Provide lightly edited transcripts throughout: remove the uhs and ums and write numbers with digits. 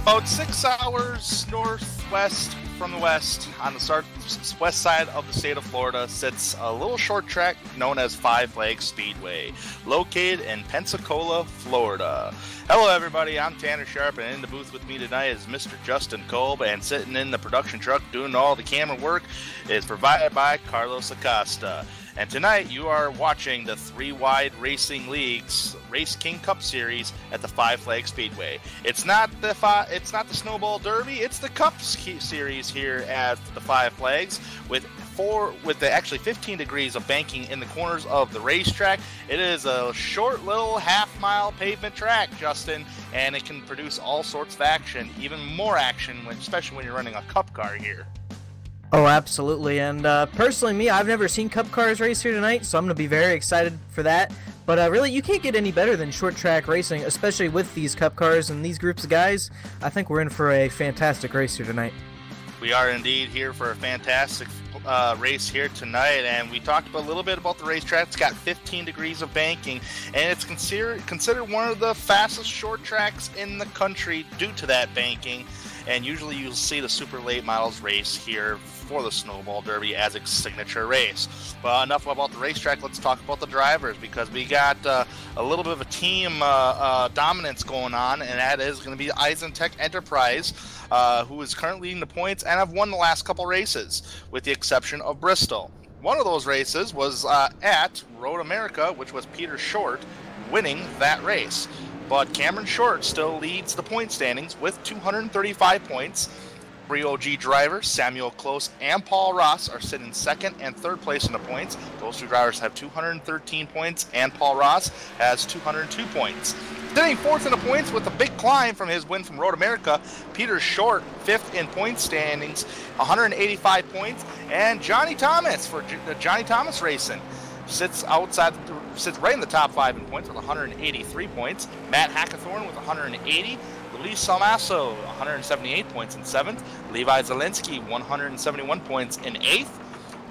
About 6 hours northwest from the west, on the west side of the state of Florida, sits a little short track known as Five Flags Speedway, located in Pensacola, Florida. Hello everybody, I'm Tanner Sharp, and in the booth with me tonight is Mr. Justin Kolb, and sitting in the production truck doing all the camera work is provided by Carlos Acosta. And tonight you are watching the three-wide racing leagues RaceKings Cup Series at the Five Flags Speedway. It's not the Snowball Derby; it's the Cup Series here at the Five Flags with actually 15 degrees of banking in the corners of the racetrack. It is a short little half-mile pavement track, Justin, and it can produce all sorts of action, even more action, especially when you're running a Cup car here. Oh, absolutely, and personally, I've never seen Cup cars race here tonight, so I'm going to be very excited for that. But really, you can't get any better than short track racing, especially with these Cup cars and these groups of guys. I think we're in for a fantastic race here tonight. We are indeed here for a fantastic race here tonight, and we talked a little bit about the racetrack. It's got 15 degrees of banking, and it's considered one of the fastest short tracks in the country due to that banking. And usually you'll see the super late models race here for the Snowball Derby as its signature race. But enough about the racetrack, let's talk about the drivers, because we got a little bit of a team dominance going on, and that is going to be Eisentech Enterprise, who is currently leading the points and have won the last couple races, with the exception of Bristol. One of those races was at Road America, which was Peter Short winning that race. But Cameron Short still leads the point standings with 235 points. Three OG drivers, Samuel Close and Paul Ross, are sitting second and third place in the points. Those two drivers have 213 points, and Paul Ross has 202 points. Sitting fourth in the points with a big climb from his win from Road America, Peter Short, fifth in point standings, 185 points, and Johnny Thomas for Johnny Thomas Racing sits right in the top five in points with 183 points. Matt Hackathorn with 180. Luis Salmaso, 178 points in seventh. Levi Zielinski, 171 points in eighth.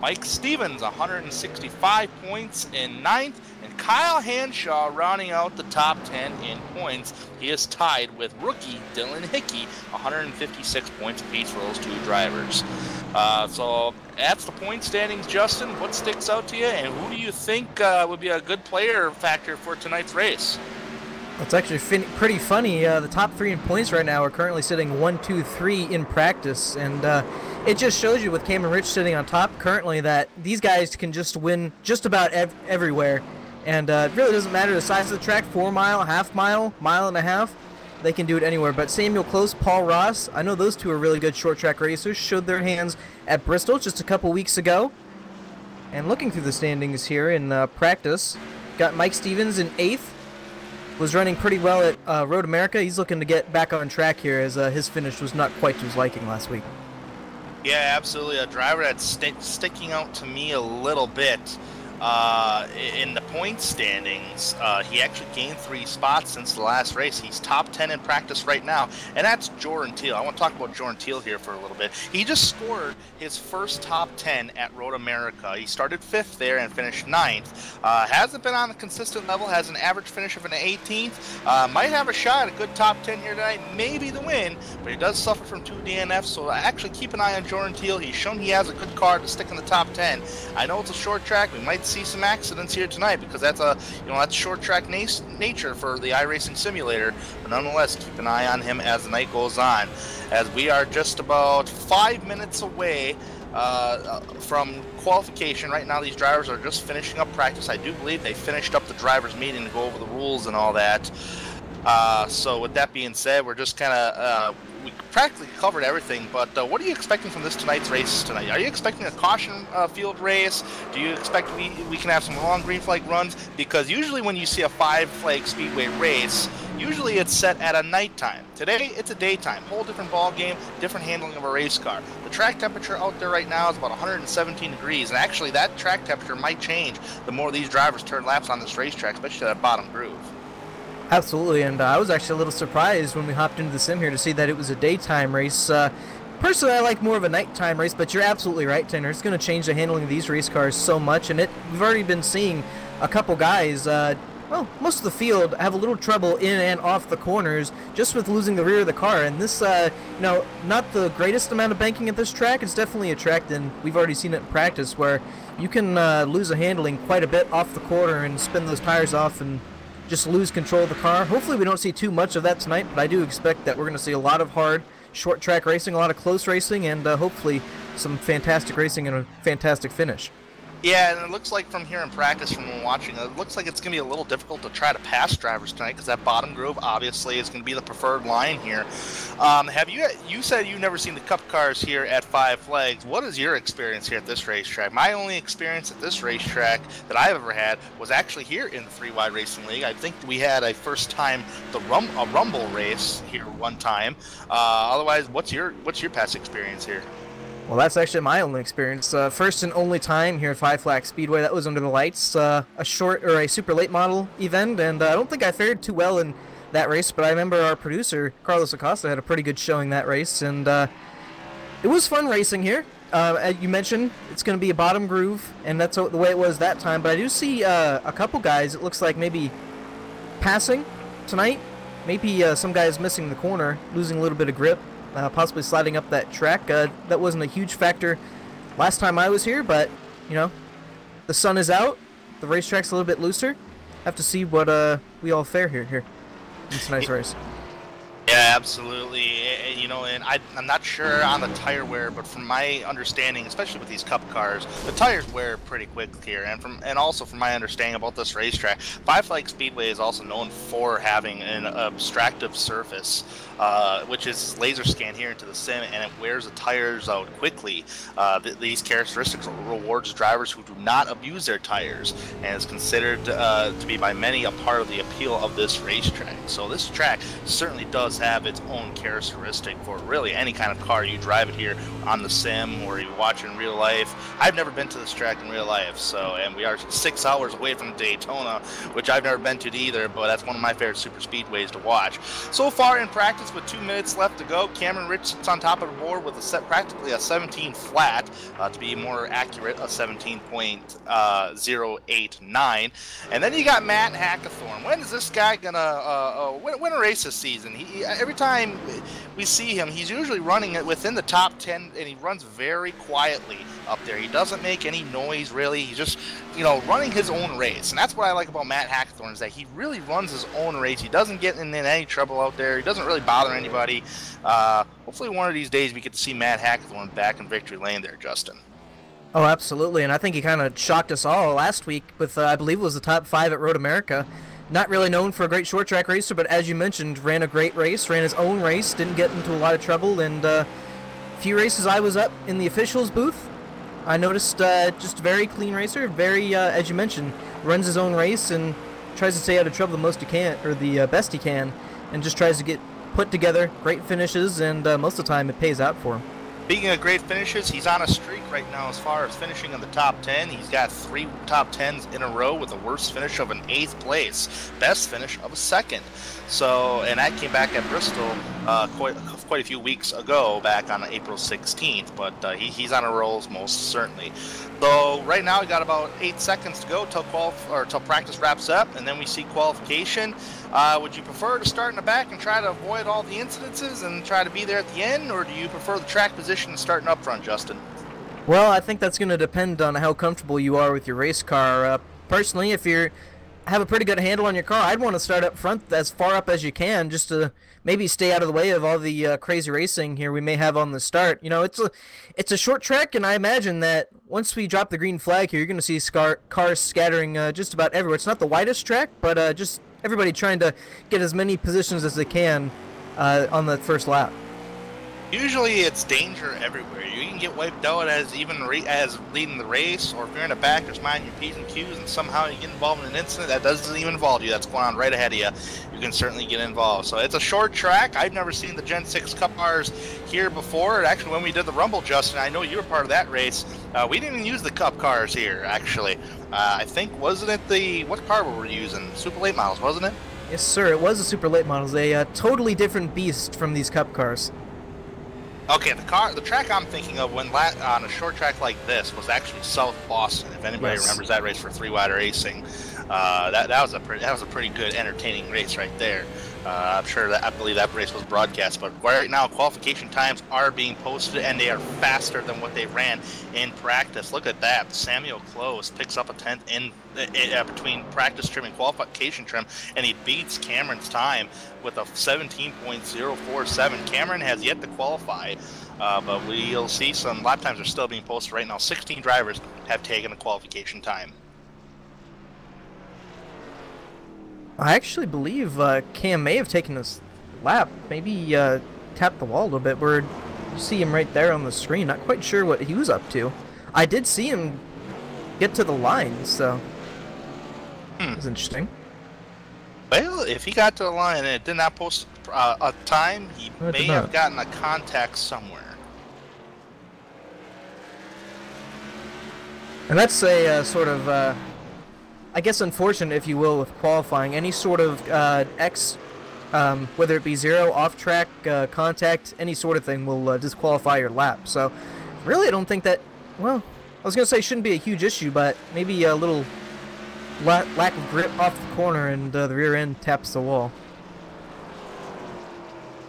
Mike Stevens, 165 points in ninth. And Kyle Hanshaw rounding out the top 10 in points. He is tied with rookie Dylan Hickey, 156 points apiece for those two drivers. So that's the point standings, Justin. What sticks out to you, and who do you think would be a good player factor for tonight's race? It's actually pretty funny. The top three in points right now are currently sitting 1, 2, 3 in practice, and it just shows you with Cameron Rich sitting on top currently that these guys can just win just about everywhere. And it really doesn't matter the size of the track, 4 mile, half mile, mile and a half. They can do it anywhere. But Samuel Close, Paul Ross, I know those two are really good short track racers, showed their hands at Bristol just a couple weeks ago. And looking through the standings here in practice, got Mike Stevens in 8th. Was running pretty well at Road America. He's looking to get back on track here as his finish was not quite to his liking last week. Yeah, absolutely. A driver that's sticking out to me a little bit in the point standings. He actually gained 3 spots since the last race. He's top 10 in practice right now, and that's Jordan Teal. I want to talk about Jordan Teal here for a little bit. He just scored his first top 10 at Road America. He started 5th there and finished 9th. Hasn't been on a consistent level, has an average finish of an 18th. Might have a shot at a good top 10 here tonight, maybe the win, but he does suffer from 2 DNFs, so actually keep an eye on Jordan Teal. He's shown he has a good car to stick in the top 10. I know it's a short track. We might see some accidents here tonight because that's that's short track nature for the iRacing simulator, but nonetheless keep an eye on him as the night goes on, as we are just about 5 minutes away from qualification. Right now these drivers are just finishing up practice. I do believe they finished up the drivers meeting to go over the rules and all that. So with that being said, we're just kind of we practically covered everything, but what are you expecting from tonight's race tonight? Are you expecting a caution field race? Do you expect we can have some long green flag runs? Because usually when you see a 5 flag speedway race, usually it's set at a nighttime. Today it's a daytime, whole different ball game, different handling of a race car. The track temperature out there right now is about 117 degrees, and actually that track temperature might change the more these drivers turn laps on this racetrack, especially that bottom groove. Absolutely, and I was actually a little surprised when we hopped into the sim here to see that it was a daytime race. Personally, I like more of a nighttime race, but you're absolutely right, Tanner. It's going to change the handling of these race cars so much, and we've already been seeing a couple guys well, most of the field have a little trouble in and off the corners just with losing the rear of the car. And this, not the greatest amount of banking at this track. It's definitely a track, and we've already seen it in practice, where you can lose a handling quite a bit off the corner and spin those tires off and just lose control of the car. Hopefully we don't see too much of that tonight, but I do expect that we're going to see a lot of hard, short track racing, a lot of close racing, and hopefully some fantastic racing and a fantastic finish. Yeah, and it looks like from here in practice, from watching, it looks like it's going to be a little difficult to try to pass drivers tonight because that bottom groove obviously is going to be the preferred line here. You said you've never seen the Cup cars here at Five Flags. What is your experience here at this racetrack? My only experience at this racetrack that I've ever had was actually here in the 3-Wide Racing League. I think we had a first time a Rumble race here one time. Otherwise, what's your past experience here? Well, that's actually my only experience. First and only time here at Five Flags Speedway, that was under the lights. A super late model event, and I don't think I fared too well in that race, but I remember our producer, Carlos Acosta, had a pretty good showing that race, and it was fun racing here. As you mentioned, it's going to be a bottom groove, and that's the way it was that time, but I do see a couple guys, it looks like maybe passing tonight. Maybe some guys missing the corner, losing a little bit of grip. Possibly sliding up that track. That wasn't a huge factor last time I was here, but, the sun is out. The racetrack's a little bit looser. Have to see what we all fare here in tonight's race. Yeah, absolutely. And I'm not sure on the tire wear, but from my understanding, especially with these Cup cars, the tires wear pretty quick here. And also from my understanding about this racetrack, Five Flags Speedway is also known for having an obstructive surface, which is laser scan here into the sim, and it wears the tires out quickly. These characteristics rewards drivers who do not abuse their tires, and is considered to be by many a part of the appeal of this racetrack. So this track certainly does have its own characteristic for really any kind of car you drive it here on the sim or you watch it in real life. I've never been to this track in real life, and we are 6 hours away from Daytona, which I've never been to either, but that's one of my favorite super speedways to watch. So far in practice, with 2 minutes left to go, Cameron Rich sits on top of the board with practically a 17 flat, to be more accurate, a 17.089. And then you got Matt Hackathorn. When is this guy gonna win a race this season? Every time we see him, he's usually running it within the top 10, and he runs very quietly up there. He doesn't make any noise, really. He's just, running his own race. And that's what I like about Matt Hackathorn, is that he really runs his own race. He doesn't get in any trouble out there. He doesn't really bother anybody. Hopefully one of these days we get to see Matt Hackathorn back in victory lane there, Justin. Oh, absolutely, and I think he kind of shocked us all last week with, I believe it was the top 5 at Road America. Not really known for a great short track racer, but as you mentioned, ran a great race, ran his own race, didn't get into a lot of trouble, and a few races I was up in the officials booth, I noticed just very clean racer, very, as you mentioned, runs his own race and tries to stay out of trouble the most he can, or the best he can, and just tries to get put together great finishes, and most of the time it pays out for him. Speaking of great finishes, he's on a streak right now as far as finishing in the top 10. He's got 3 top 10s in a row with the worst finish of an 8th place, best finish of a 2nd. So, and that came back at Bristol quite a few weeks ago, back on April 16th. But he's on a roll most certainly. Though right now we got about 8 seconds to go till practice wraps up, and then we see qualification. Would you prefer to start in the back and try to avoid all the incidences and try to be there at the end, or do you prefer the track position and starting up front, Justin? Well, I think that's going to depend on how comfortable you are with your race car. Personally, if you have a pretty good handle on your car, I'd want to start up front as far up as you can, just to maybe stay out of the way of all the crazy racing here we may have on the start. It's a short track, and I imagine that once we drop the green flag here, you're going to see cars scattering just about everywhere. It's not the widest track, but just everybody trying to get as many positions as they can on the first lap. Usually it's danger everywhere. You can get wiped out as leading the race, or if you're in the back just minding your P's and Q's and somehow you get involved in an incident that doesn't even involve you, that's going on right ahead of you, you can certainly get involved. So it's a short track. I've never seen the Gen 6 Cup cars here before. Actually, when we did the Rumble, Justin, I know you were part of that race. We didn't even use the Cup cars here, actually. I think, wasn't it what car were we using? Super late models, wasn't it? Yes, sir. It was a super late models. A totally different beast from these Cup cars. Okay, the track I'm thinking of on a short track like this was actually South Boston, if anybody remembers that race for 3-Wide Racing. That was a pretty good, entertaining race right there. I believe that race was broadcast, but right now qualification times are being posted, and they are faster than what they ran in practice. Look at that. Samuel Close picks up a 10th in between practice trim and qualification trim, and he beats Cameron's time with a 17.047. Cameron has yet to qualify, but we'll see some lap times are still being posted right now. 16 drivers have taken a qualification time. I actually believe Cam may have taken this lap, maybe tapped the wall a little bit. You see him right there on the screen. Not quite sure what he was up to. I did see him get to the line, so it was interesting. Well, if he got to the line and it did not post a time, he may have gotten a contact somewhere. And that's a sort of... I guess unfortunate, if you will, with qualifying. Any sort of whether it be zero, off-track, contact, any sort of thing will disqualify your lap. So, really, I don't think that, well, I was going to say shouldn't be a huge issue, but maybe a little lack of grip off the corner and the rear end taps the wall.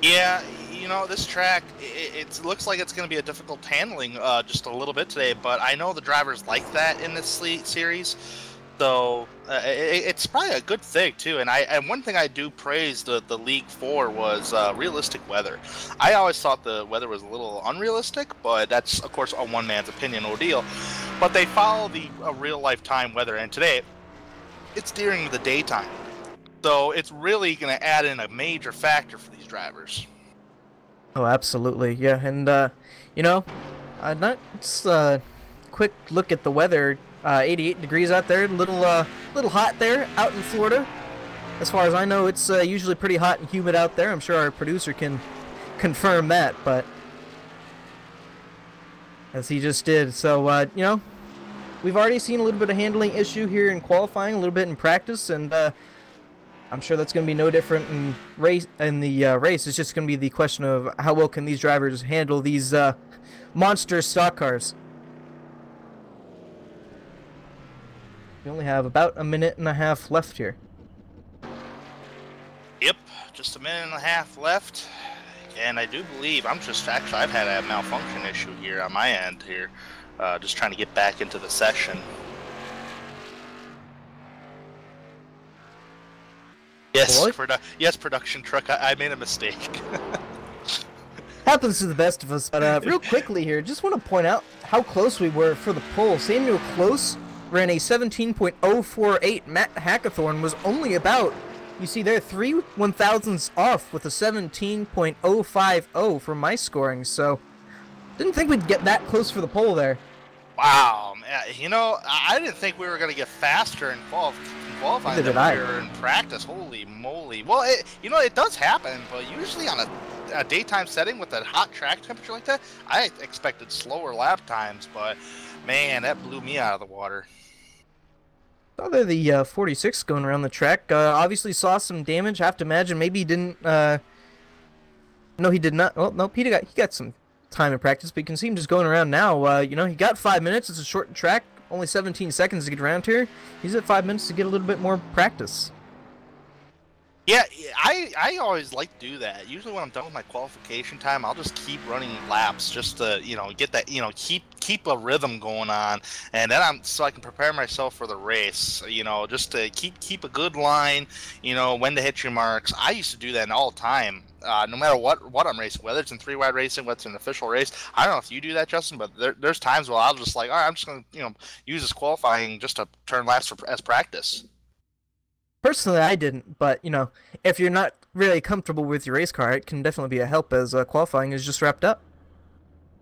Yeah, you know, this track, it looks like it's going to be a difficult handling just a little bit today, but I know the drivers like that in this series. So it's probably a good thing too, and one thing I do praise the league for was realistic weather. I always thought the weather was a little unrealistic, but that's of course a one man's opinion ordeal. But they follow the real lifetime weather, and today it's during the daytime, so it's really going to add in a major factor for these drivers. Oh, absolutely, yeah, and you know, just quick look at the weather. 88 degrees out there, little hot there out in Florida. As far as I know, it's usually pretty hot and humid out there. I'm sure our producer can confirm that, but as he just did. So, you know, we've already seen a little bit of handling issue here in qualifying, a little bit in practice, and I'm sure that's going to be no different in the race. It's just going to be the question of how well can these drivers handle these monster stock cars. We only have about a minute and a half left here. Yep, just a minute and a half left. And I do believe, I've had a malfunction issue here on my end here. Just trying to get back into the session. Yes, yes, production truck, I made a mistake. Happens to the best of us. But real quickly here, just want to point out how close we were for the pole. Samuel Close ran a 17.048. Matt Hackathorn was only about, you see there, 3 1/1000ths off with a 17.050 for my scoring. So, didn't think we'd get that close for the pole there. Wow, man. You know, I didn't think we were going to get faster in qualifying than we were in practice. Holy moly. Well, you know, it does happen, but usually on a daytime setting with a hot track temperature like that, I expected slower lap times, but man, that blew me out of the water. Saw there the 46 going around the track. Obviously saw some damage. I have to imagine maybe he didn't. No, he did not. Well, no, he got some time in practice, but you can see him just going around now. You know, he got 5 minutes. It's a short track, only 17 seconds to get around here. He's at 5 minutes to get a little bit more practice. Yeah, I always like to do that. Usually when I'm done with my qualification time, I'll just keep running laps just to, you know, get that, you know, keep a rhythm going on, and then so I can prepare myself for the race, you know, just to keep a good line, you know, when to hit your marks. I used to do that all the time, no matter what I'm racing, whether it's in 3-wide racing, whether it's an official race. I don't know if you do that, Justin, but there's times where I'll just like, all right, I'm just going to, you know, use this qualifying just to turn laps as practice. Personally, I didn't, but, you know, if you're not really comfortable with your race car, it can definitely be a help as qualifying is just wrapped up.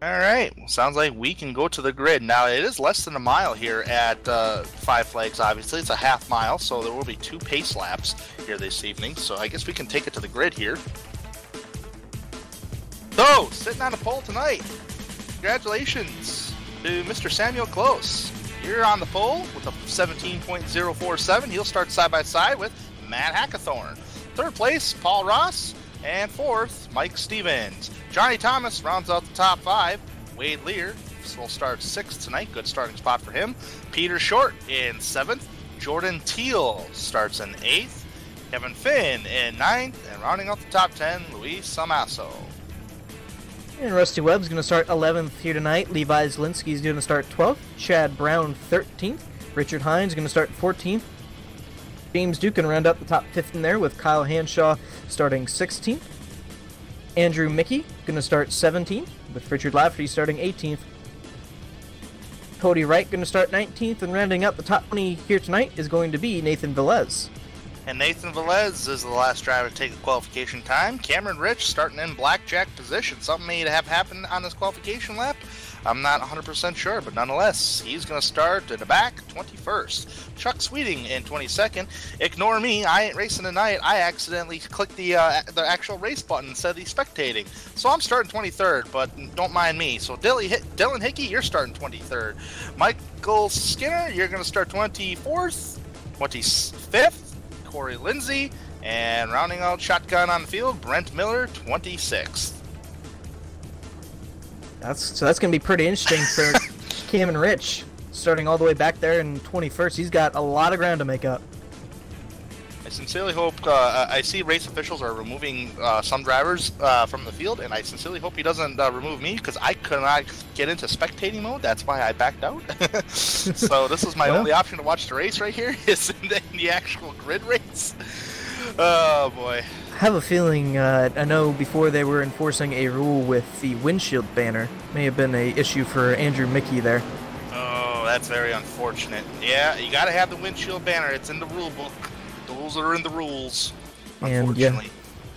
All right, well, sounds like we can go to the grid. Now, it is less than a mile here at Five Flags, obviously. It's a half mile, so there will be 2 pace laps here this evening, so I guess we can take it to the grid here. So, sitting on the pole tonight, congratulations to Mr. Samuel Close. You're on the pole with a 17.047. He'll start side-by-side with Matt Hackathorn. Third place, Paul Ross. And fourth, Mike Stevens. Johnny Thomas rounds out the top 5. Wade Lear will start 6th tonight. Good starting spot for him. Peter Short in 7th. Jordan Teal starts in 8th. Kevin Finn in 9th. And rounding off the top 10, Luis Samasso. And Rusty Webb's going to start 11th here tonight. Levi Zielinski's going to start 12th. Chad Brown 13th. Richard Hines going to start 14th. James Duke going to round up the top 15 there with Kyle Hanshaw starting 16th. Andrew Mickey going to start 17th with Richard Lafferty starting 18th. Cody Wright going to start 19th, and rounding up the top 20 here tonight is going to be Nathan Velez. And Nathan Velez is the last driver to take the qualification time. Cameron Rich starting in blackjack position. Something may have happened on this qualification lap. I'm not 100% sure, but nonetheless, he's going to start in the back 21st. Chuck Sweeting in 22nd. Ignore me, I ain't racing tonight. I accidentally clicked the actual race button instead of the spectating. So I'm starting 23rd, but don't mind me. So Dylan Hickey, you're starting 23rd. Michael Skinner, you're going to start 24th. 25th. Corey Lindsay, and rounding out shotgun on the field, Brent Miller, 26th. That's going to be pretty interesting for Cam and Rich, starting all the way back there in 21st. He's got a lot of ground to make up. I sincerely hope, I see race officials are removing some drivers from the field, and I sincerely hope he doesn't remove me, because I could not get into spectating mode. That's why I backed out. So this is my only option to watch the race right here, is in the actual grid race. Oh boy. I have a feeling, I know before they were enforcing a rule with the windshield banner, may have been an issue for Andrew Mickey there. Oh, that's very unfortunate. Yeah, you gotta have the windshield banner. It's in the rule book. Those are in the rules, unfortunately. And, yeah,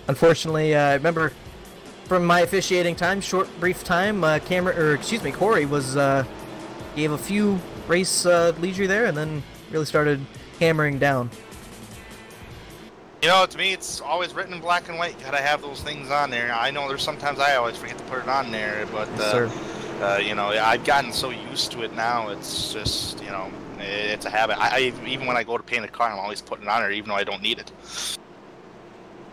unfortunately, I remember from my officiating time, brief time, Corey was gave a few race leisure there, and then really started hammering down. You know, to me, it's always written in black and white. Gotta have those things on there. I know there's sometimes I always forget to put it on there, but Yes, you know, I've gotten so used to it now. It's just, you know, it's a habit. I even when I go to paint a car, I'm always putting it on there, even though I don't need it.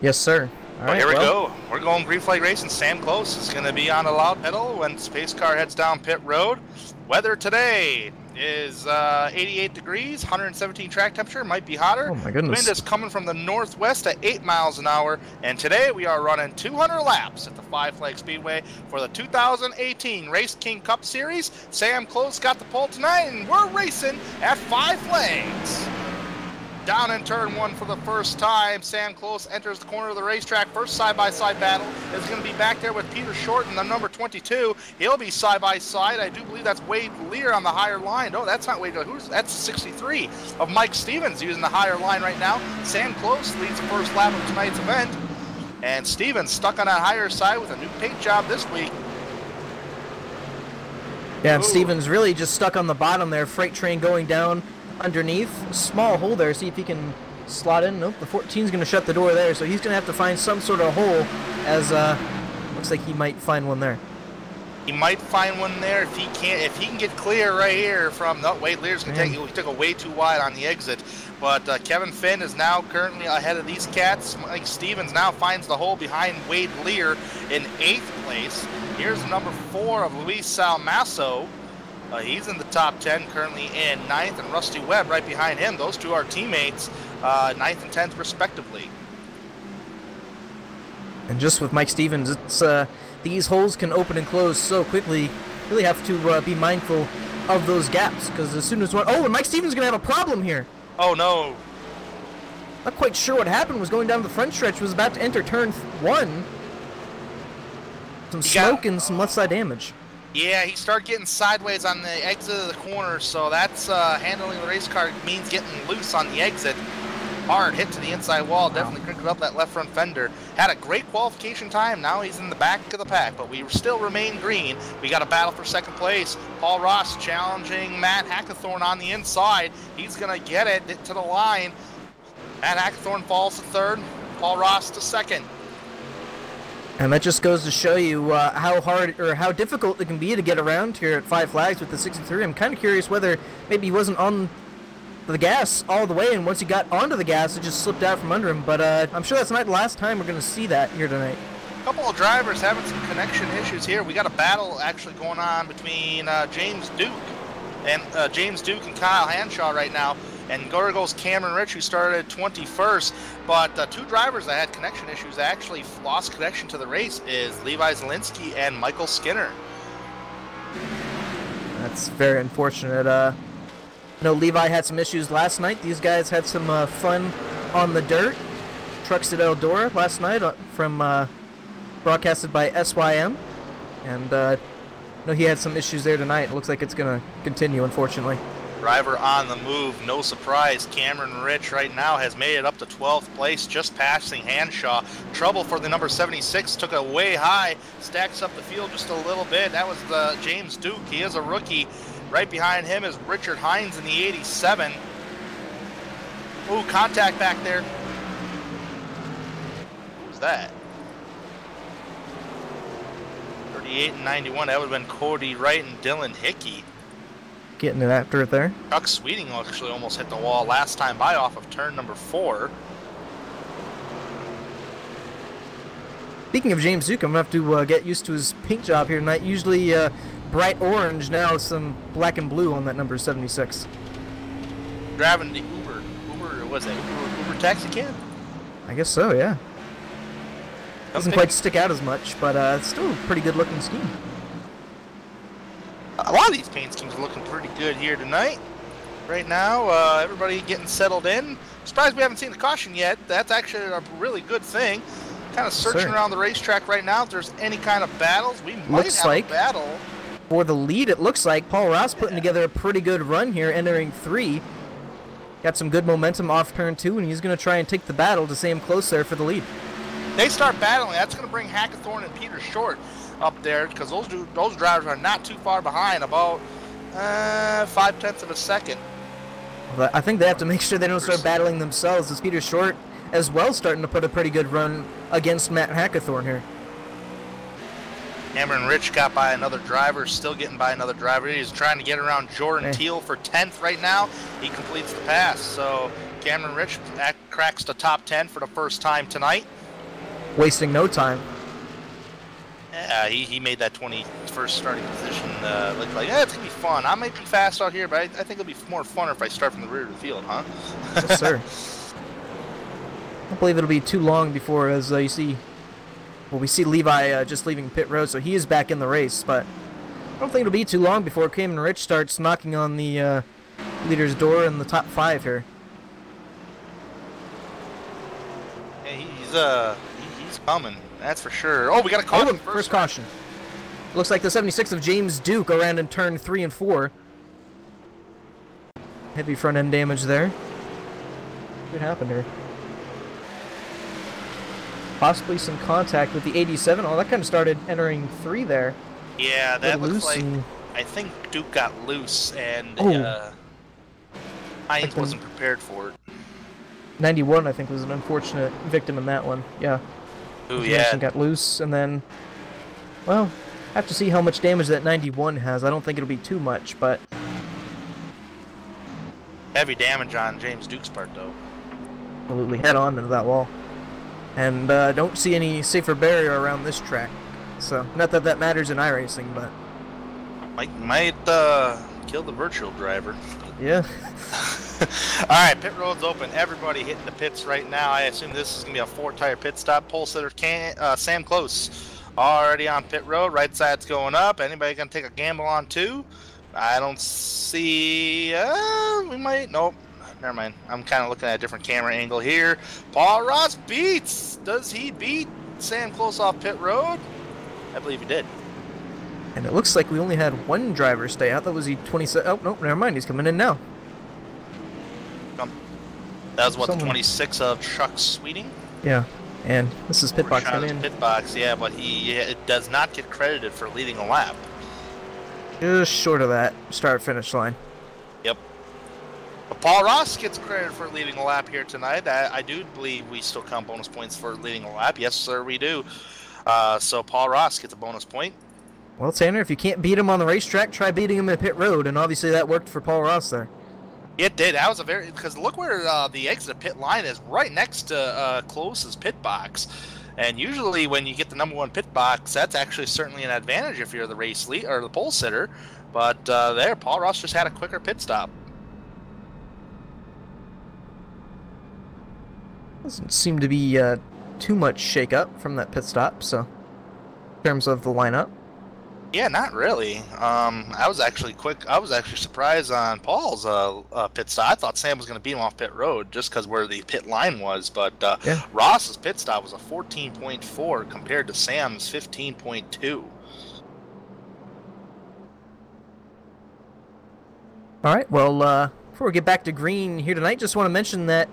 Yes, sir. All right, here we go. We're going green flag racing. Sam Close is going to be on a loud pedal when Space Car heads down pit road. Weather today is 88 degrees, 117 track temperature, might be hotter. Oh my goodness. Wind is coming from the northwest at 8 miles an hour, and today we are running 200 laps at the Five Flag Speedway for the 2018 RaceKings Cup Series. Sam Close got the pole tonight, and we're racing at Five Flags. Down in turn 1 for the first time, Sam Close enters the corner of the racetrack. First side-by-side battle is going to be back there with Peter Short in the number 22. He'll be side-by-side. I do believe that's Wade Lear on the higher line. No, that's not Wade Lear. That's 63 of Mike Stevens using the higher line right now. Sam Close leads the first lap of tonight's event. And Stevens stuck on that higher side with a new paint job this week. Yeah, and Stevens really just stuck on the bottom there. Freight train going down underneath. Small hole there. See if he can slot in. Nope, the 14's going to shut the door there, so he's going to have to find some sort of hole, as looks like he might find one there. He might find one there if he can get clear right here from, no, Wade Lear's going to he took it way too wide on the exit. But Kevin Finn is now currently ahead of these cats. Mike Stevens now finds the hole behind Wade Lear in 8th place. Here's number 4 of Luis Salmasso. He's in the top 10, currently in 9th, and Rusty Webb right behind him. Those two are teammates, 9th and 10th respectively. And just with Mike Stevens, it's these holes can open and close so quickly. Really have to be mindful of those gaps, because as soon as one... Oh, and Mike Stevens is going to have a problem here. Oh, no. Not quite sure what happened. Was going down the front stretch, was about to enter turn 1. Some smoke and some left side damage. Yeah, he started getting sideways on the exit of the corner, so that's handling the race car means getting loose on the exit. Hard hit to the inside wall, definitely crinkled up that left front fender. Had a great qualification time, now he's in the back of the pack, but we still remain green. We got a battle for second place. Paul Ross challenging Matt Hackathorn on the inside. He's going to get it to the line. Matt Hackathorn falls to 3rd, Paul Ross to 2nd. And that just goes to show you how hard or how difficult it can be to get around here at Five Flags with the 63. I'm kind of curious whether maybe he wasn't on the gas all the way, and once he got onto the gas, it just slipped out from under him. But I'm sure that's not the last time we're going to see that here tonight. A couple of drivers having some connection issues here. We got a battle actually going on between James Duke and Kyle Hanshaw right now. And there goes Cameron Rich, who started 21st. But two drivers that had connection issues actually lost connection to the race is Levi Zielinski and Michael Skinner. That's very unfortunate. I know Levi had some issues last night. These guys had some fun on the dirt. Trucks at Eldora last night from broadcasted by SYM. And no, he had some issues there tonight. It looks like it's going to continue, unfortunately. Driver on the move, no surprise. Cameron Rich right now has made it up to 12th place, just passing Hanshaw. Trouble for the number 76, took it way high, stacks up the field just a little bit. That was the James Duke. He is a rookie. Right behind him is Richard Hines in the 87. Ooh, contact back there. Who was that? 38 and 91. That would have been Cody Wright and Dylan Hickey. Getting it after it there. Chuck Sweeting actually almost hit the wall last time by off of turn number 4. Speaking of James Duke, I'm going to have to get used to his paint job here tonight. Usually bright orange, now some black and blue on that number 76. Driving the Uber, was that Uber taxi cab? I guess so, yeah. Doesn't quite stick out as much, but it's still a pretty good looking scheme. A lot of these paint schemes are looking pretty good here tonight. Right now, everybody getting settled in. Surprised we haven't seen the caution yet. That's actually a really good thing. Kind of searching around the racetrack right now if there's any kind of battles. We might have a battle. For the lead, it looks like Paul Ross putting together a pretty good run here, entering 3. Got some good momentum off turn 2, and he's going to try and take the battle to stay him close there for the lead. They start battling. That's going to bring Hackathorn and Peter Short up there, because those drivers are not too far behind, about 0.5 of a second. But I think they have to make sure they don't start battling themselves, as Peter Short as well starting to put a pretty good run against Matt Hackathorn here. Cameron Rich got by another driver, still getting by another driver. He's trying to get around Jordan Teal for 10th right now. He completes the pass, so Cameron Rich cracks the top 10 for the first time Wasting no time. Yeah, he made that 21st starting position look like, it's going to be fun. I might be fast out here, but I think it'll be more fun if I start from the rear of the field, huh? Yes, sir. I don't believe it'll be too long before, as you see, well, we see Levi just leaving pit road, so he is back in the race, but I don't think it'll be too long before Cameron Rich starts knocking on the leader's door in the top 5 here. Yeah, he's coming. That's for sure. Oh, we got a caution. First caution. Looks like the 76 of James Duke around in turn 3 and 4. Heavy front end damage there. What happened here? Possibly some contact with the 87. Oh, that kind of started entering 3 there. Yeah, that looks like, I think Duke got loose, and Hines wasn't prepared for it. 91, I think, was an unfortunate victim in that one. Yeah. Ooh, yeah. Got loose, and then, well, have to see how much damage that 91 has. I don't think it'll be too much, but heavy damage on James Duke's part, though. Absolutely head on into that wall. And don't see any safer barrier around this track. So, not that that matters in iRacing, but might kill the virtual driver. Yeah. Alright, pit road's open. Everybody hitting the pits right now. I assume this is going to be a 4-tire pit stop. Pole sitter Sam Close already on pit road. Right side's going up. Anybody going to take a gamble on 2? I don't see... we might... Nope. Never mind. I'm kind of looking at a different camera angle here. Paul Ross beats. Does he beat Sam Close off pit road? I believe he did. And it looks like we only had one driver stay out. That was the 27. Oh, no, never mind. He's coming in now. That was what, the 26 of Chuck Sweeting? Yeah. And this is pit box coming in. Pit box, yeah, but he does not get credited for leading a lap. Just short of that start-finish line. Yep. But Paul Ross gets credit for leading a lap here tonight. I do believe we still count bonus points for leading a lap. Yes, sir, we do. So Paul Ross gets a bonus point. Well, Tanner, if you can't beat him on the racetrack, try beating him at pit road, and obviously that worked for Paul Ross there. It did. That was a because look where the exit pit line is, right next to Close's pit box. And usually when you get the #1 pit box, that's actually certainly an advantage if you're the race lead or the pole sitter. But there, Paul Ross just had a quicker pit stop. Doesn't seem to be too much shake-up from that pit stop, so in terms of the lineup. Yeah, not really. I was actually surprised on Paul's pit stop. I thought Sam was going to beat him off pit road just because where the pit line was. But Yeah. Ross's pit stop was a 14.4 compared to Sam's 15.2. All right. Well, before we get back to green here tonight, just want to mention that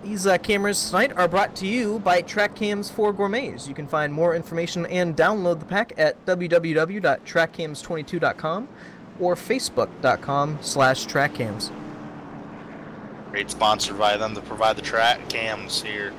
these cameras tonight are brought to you by Track Cams for Gourmets. You can find more information and download the pack at www.trackcams22.com or facebook.com/trackcams. Great sponsor by them to provide the track cams here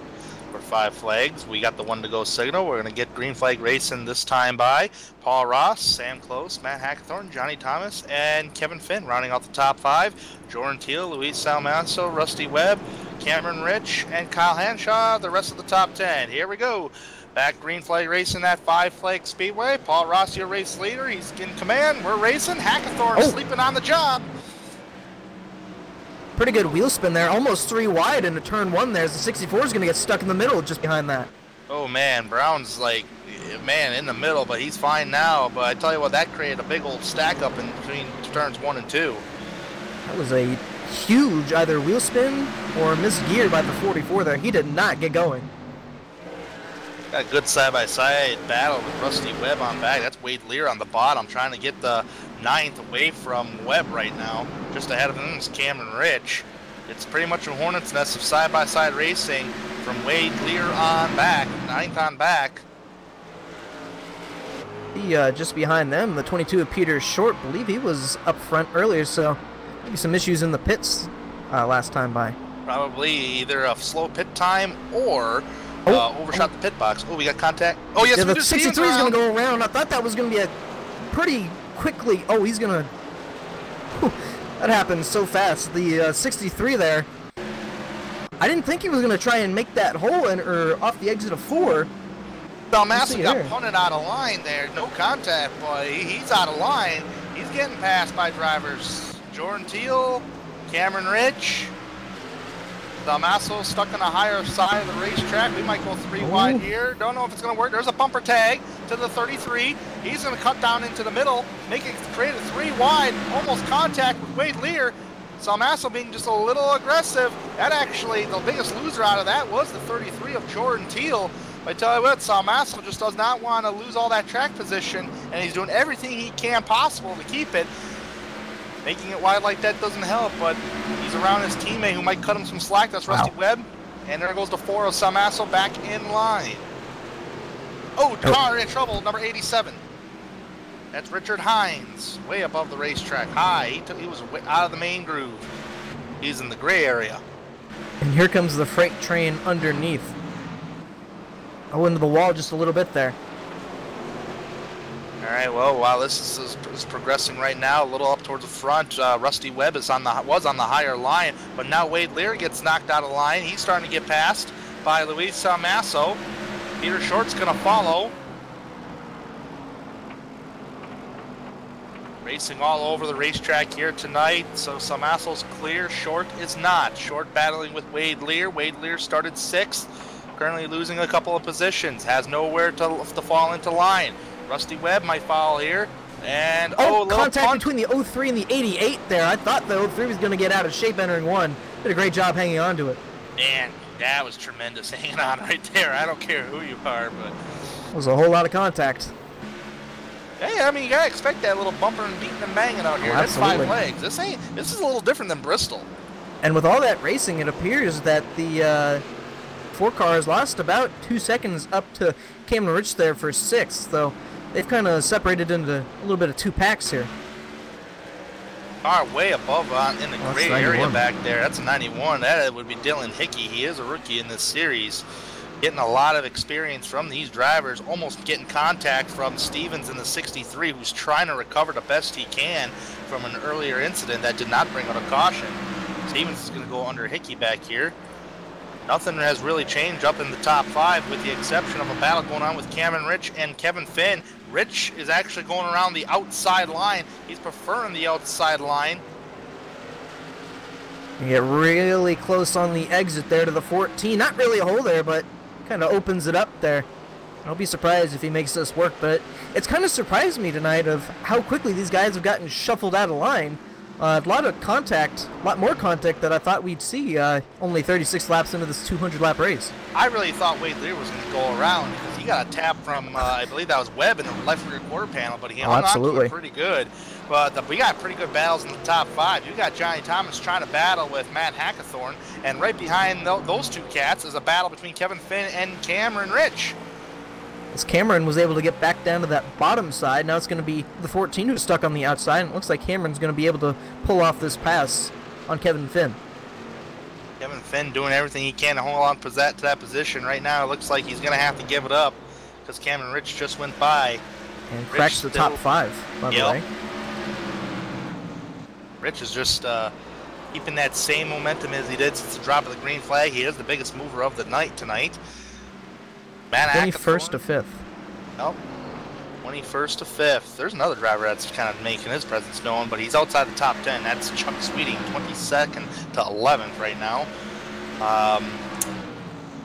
for Five Flags. We got the one to go signal. We're going to get green flag racing this time by Paul Ross, Sam Close, Matt Hackathorn, Johnny Thomas, and Kevin Finn rounding out the top 5. Jordan Teal, Luis Salmanso, Rusty Webb, Cameron Rich, and Kyle Hanshaw, the rest of the top 10. Here we go. Back green flag racing at Five Flag Speedway. Paul Ross, your race leader. He's in command. We're racing. Hackathorn sleeping on the job. Pretty good wheel spin there. Almost 3 wide into turn 1 there. As the 64 is going to get stuck in the middle just behind that. Oh, man. Brown's like, man, in the middle, but he's fine now. But I tell you what, that created a big old stack up in between turns 1 and 2. That was a huge either wheel spin or misgear by the 44 there. He did not get going. Got a good side-by-side battle with Rusty Webb on back. That's Wade Lear on the bottom, trying to get the 9th away from Webb right now. Just ahead of him is Cameron Rich. It's pretty much a hornet's nest of side-by-side racing from Wade Lear on back, 9th on back. Just behind them, the 22 of Peter Short, believe he was up front earlier, so maybe some issues in the pits last time by. Probably either a slow pit time or overshot the pit box. Oh, we got contact. Oh, yes, yeah, we the just 63 is going to go around. I thought that was going to be a pretty quickly. Oh, he's going to. That happened so fast. The 63 there. I didn't think he was going to try and make that hole or off the exit of 4. Dalmassa got punted out of line there. No contact, but he's out of line. He's getting passed by drivers. Jordan Teal, Cameron Rich. Dalmasso stuck on the higher side of the racetrack. We might go 3 wide here. Don't know if it's going to work. There's a bumper tag to the 33. He's going to cut down into the middle, create a 3 wide, almost contact with Wade Lear. Salmasso being just a little aggressive. That actually, the biggest loser out of that was the 33 of Jordan Teal. I tell you what, Salmasso just does not want to lose all that track position, and he's doing everything he can possible to keep it. Making it wide like that doesn't help, but he's around his teammate who might cut him some slack. That's Rusty Webb. And there goes the 4 of Salmasso back in line. Oh, car in trouble, number 87. That's Richard Hines, way above the racetrack. High, he was out of the main groove. He's in the gray area. And here comes the freight train underneath. Oh, into the wall just a little bit there. All right, well, while this is progressing right now, a little up towards the front, Rusty Webb was on the higher line, but now Wade Lear gets knocked out of line. He's starting to get passed by Luis Salmasso. Peter Short's going to follow. Racing all over the racetrack here tonight, so Salmasso's clear, Short is not. Short battling with Wade Lear. Wade Lear started 6th, currently losing a couple of Positions, has nowhere to fall into line. Rusty Webb might foul here, and contact between the 03 and the 88 there. I thought the 03 was going to get out of shape entering 1. Did a great job hanging on to it. Man, that was tremendous hanging on right there. I don't care who you are, but it was a whole lot of contact. Hey, I mean, you gotta expect that little bumper and beating and banging out here. That's 5 legs. This is a little different than Bristol. And with all that racing, it appears that the 4 cars lost about 2 seconds up to Cameron Rich there for 6th, though they've kind of separated into a little bit of 2 packs here. Car way above in the gray area back there. That's a 91. That would be Dylan Hickey. He is a rookie in this series. Getting a lot of experience from these drivers, almost getting contact from Stevens in the 63, who's trying to recover the best he can from an earlier incident that did not bring out a caution. Stevens is going to go under Hickey back here. Nothing has really changed up in the top 5 with the exception of a battle going on with Cameron Rich and Kevin Finn. Rich is actually going around the outside line. He's preferring the outside line. You get really close on the exit there to the 14. Not really a hole there, but kind of opens it up there. I'll be surprised if he makes this work, but it's kind of surprised me tonight of how quickly these guys have gotten shuffled out of line. A lot of contact, a lot more contact than I thought we'd see only 36 laps into this 200-lap race. I really thought Wade Lear was going to go around because he got a tap from, I believe that was Webb in the left rear quarter panel, but he hung on to it pretty good. But we got pretty good battles in the top 5. You got Johnny Thomas trying to battle with Matt Hackathorn, and right behind those two cats is a battle between Kevin Finn and Cameron Rich. As Cameron was able to get back down to that bottom side, now it's going to be the 14 who's stuck on the outside, and it looks like Cameron's going to be able to pull off this pass on Kevin Finn. Kevin Finn doing everything he can to hold on to that position. Right now it looks like he's going to have to give it up because Cameron Rich just went by. And crashed the top 5, by the way. Rich is just keeping that same momentum as he did since the drop of the green flag. He is the biggest mover of the night tonight. 21st to 5th. Nope. 21st to 5th. There's another driver that's kind of making his presence known, but he's outside the top 10. That's Chuck Sweeting, 22nd to 11th right now.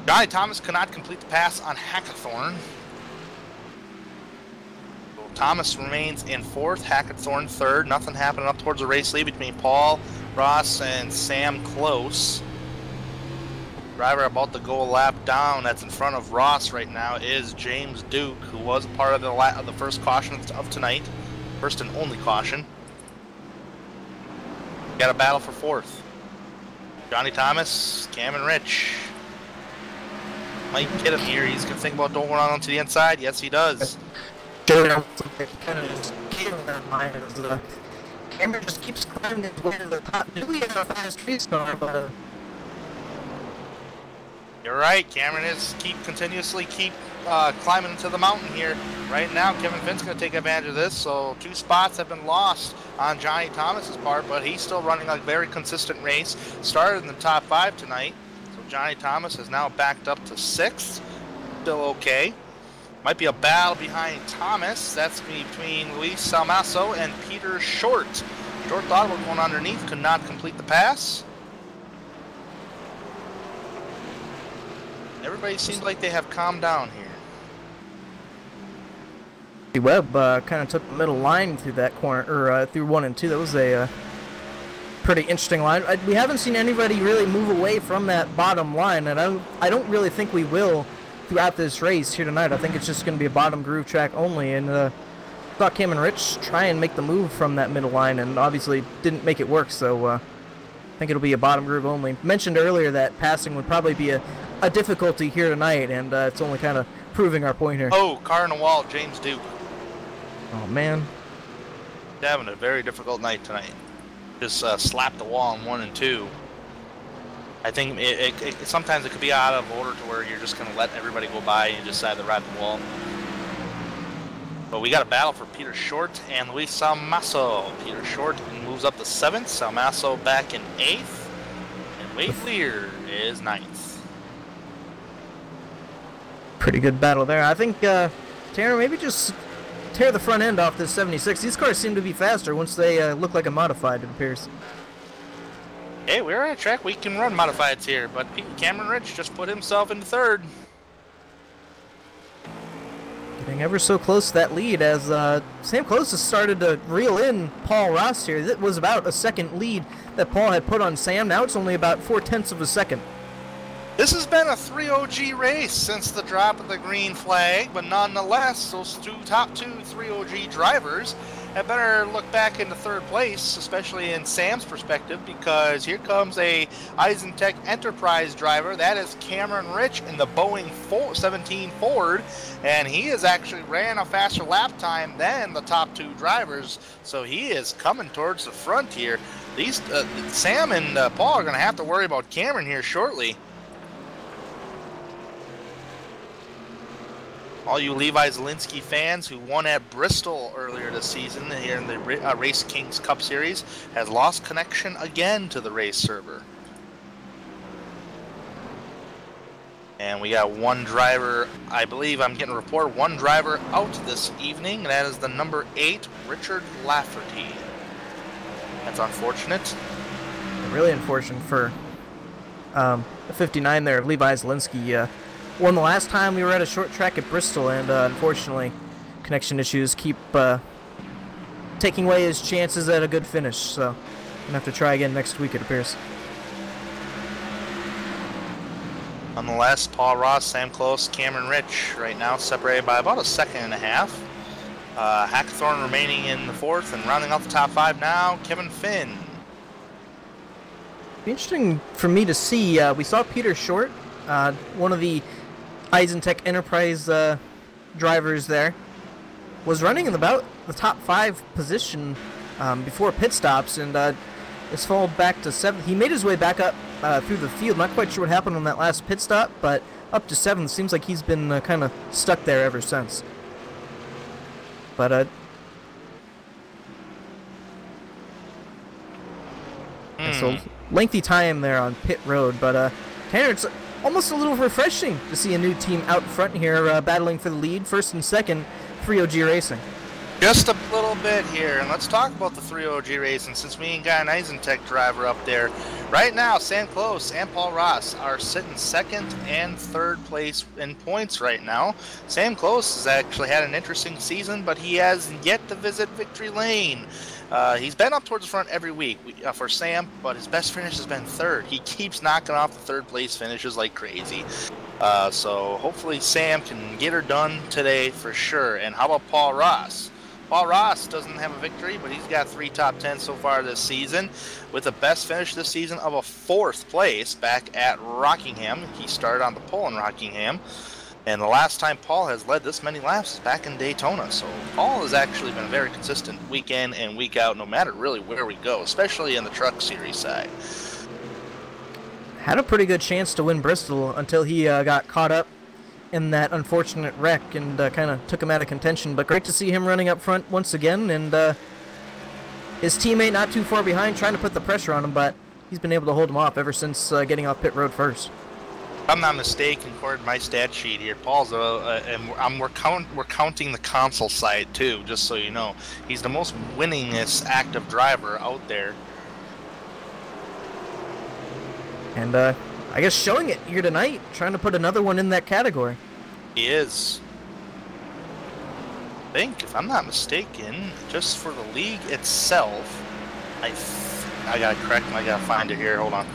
Johnny Thomas could not complete the pass on Hackathorn. So Thomas remains in 4th, Hackathorn 3rd. Nothing happening up towards the race lead between Paul, Ross, and Sam Close. Driver about to go a lap down that's in front of Ross right now is James Duke, who was part of the first caution of tonight. First and only caution. Got a battle for 4th. Johnny Thomas, Cameron Rich. Might get him here. He's going to think about going on to the inside. Yes, he does. Cameron just keeps climbing his way to the top. Really has a fast race car, but... You're right. Cameron is continuously climbing into the mountain here. Right now, Kevin Finn's going to take advantage of this. So 2 spots have been lost on Johnny Thomas's part, but he's still running a very consistent race. Started in the top 5 tonight. So Johnny Thomas is now backed up to 6th. Still okay. Might be a battle behind Thomas. That's between Luis Salmaso and Peter Short. Short thought about going underneath, could not complete the pass. Everybody seems like they have calmed down here. Webb kind of took the middle line through that corner, or through 1 and 2. That was a pretty interesting line. We haven't seen anybody really move away from that bottom line, and I don't really think we will throughout this race here tonight. I think it's just going to be a bottom groove track only, and thought Cameron Rich try and make the move from that middle line, and obviously didn't make it work, so I think it'll be a bottom groove only. Mentioned earlier that passing would probably be a difficulty here tonight, and it's only kind of proving our point here. Oh, car in the wall, James Duke. Oh, man. Having a very difficult night tonight. Just slapped the wall in 1 and 2. I think sometimes it could be out of order to where you're just going to let everybody go by and you just decide to ride the wall. But we got a battle for Peter Short and Luis Salmaso. Peter Short moves up to 7th, Salmaso back in 8th, and Wade Lear is 9th. Pretty good battle there. I think, Tanner, maybe just tear the front end off this 76. These cars seem to be faster once they look like a modified, it appears. Hey, we're on a track. We can run modifieds here, but Cameron Rich just put himself into 3rd. Getting ever so close to that lead as Sam Close has started to reel in Paul Ross here. It was about a second lead that Paul had put on Sam. Now it's only about 4/10 of a second. This has been a 3OG race since the drop of the green flag, but nonetheless, those top two 3OG drivers had better look back into 3rd place, especially in Sam's perspective, because here comes a Eisentech Enterprise driver. That is Cameron Rich in the Boeing 17 Ford, and he has actually ran a faster lap time than the top 2 drivers, so he is coming towards the front here. These Sam and Paul are going to have to worry about Cameron here shortly. All you Levi Zielinski fans who won at Bristol earlier this season here in the RaceKings Cup Series has lost connection again to the race server. And we got one driver, I believe I'm getting a report, one driver out this evening, and that is the number 8, Richard Lafferty. That's unfortunate. really unfortunate for the 59 there, Levi Zielinski. Won the last time we were at a short track at Bristol, and unfortunately, connection issues keep taking away his chances at a good finish. So, gonna have to try again next week, it appears. Nonetheless, Paul Ross, Sam Close, Cameron Rich right now separated by about a second and a half. Hackathorn remaining in the fourth, and rounding out the top five now, Kevin Finn. Be interesting for me to see. We saw Peter Short, one of the Eisentech Enterprise drivers there, was running in about the top 5 position before pit stops, and has fallen back to 7th. He made his way back up through the field. Not quite sure what happened on that last pit stop, but up to 7th. Seems like he's been kind of stuck there ever since. But so lengthy time there on pit road, but Tanner, it's almost a little refreshing to see a new team out front here battling for the lead, first and second, 3OG Racing. Just a little bit here, and let's talk about the 3OG Racing, since we ain't got an Eisentech driver up there. Right now, Sam Close and Paul Ross are sitting second and third place in points right now. Sam Close has actually had an interesting season, but he has yet to visit victory lane. He's been up towards the front every week for Sam, but his best finish has been third. He keeps knocking off the third place finishes like crazy. So hopefully Sam can get her done today for sure. And how about Paul Ross? Paul Ross doesn't have a victory, but he's got 3 top 10s so far this season, with the best finish this season of a 4th place back at Rockingham. He started on the pole in Rockingham. And the last time Paul has led this many laps is back in Daytona. So Paul has actually been very consistent week in and week out, no matter really where we go, especially in the truck series side. Had a pretty good chance to win Bristol until he got caught up in that unfortunate wreck and kind of took him out of contention. But great to see him running up front once again, and his teammate not too far behind trying to put the pressure on him, but he's been able to hold him off ever since getting off pit road first. If I'm not mistaken, according to my stat sheet here, Paul's and we're counting the console side too, just so you know. He's the most winningest active driver out there. And I guess showing it here tonight, trying to put another one in that category. He is. I think, if I'm not mistaken, just for the league itself, I gotta correct him, I gotta find it here, hold on.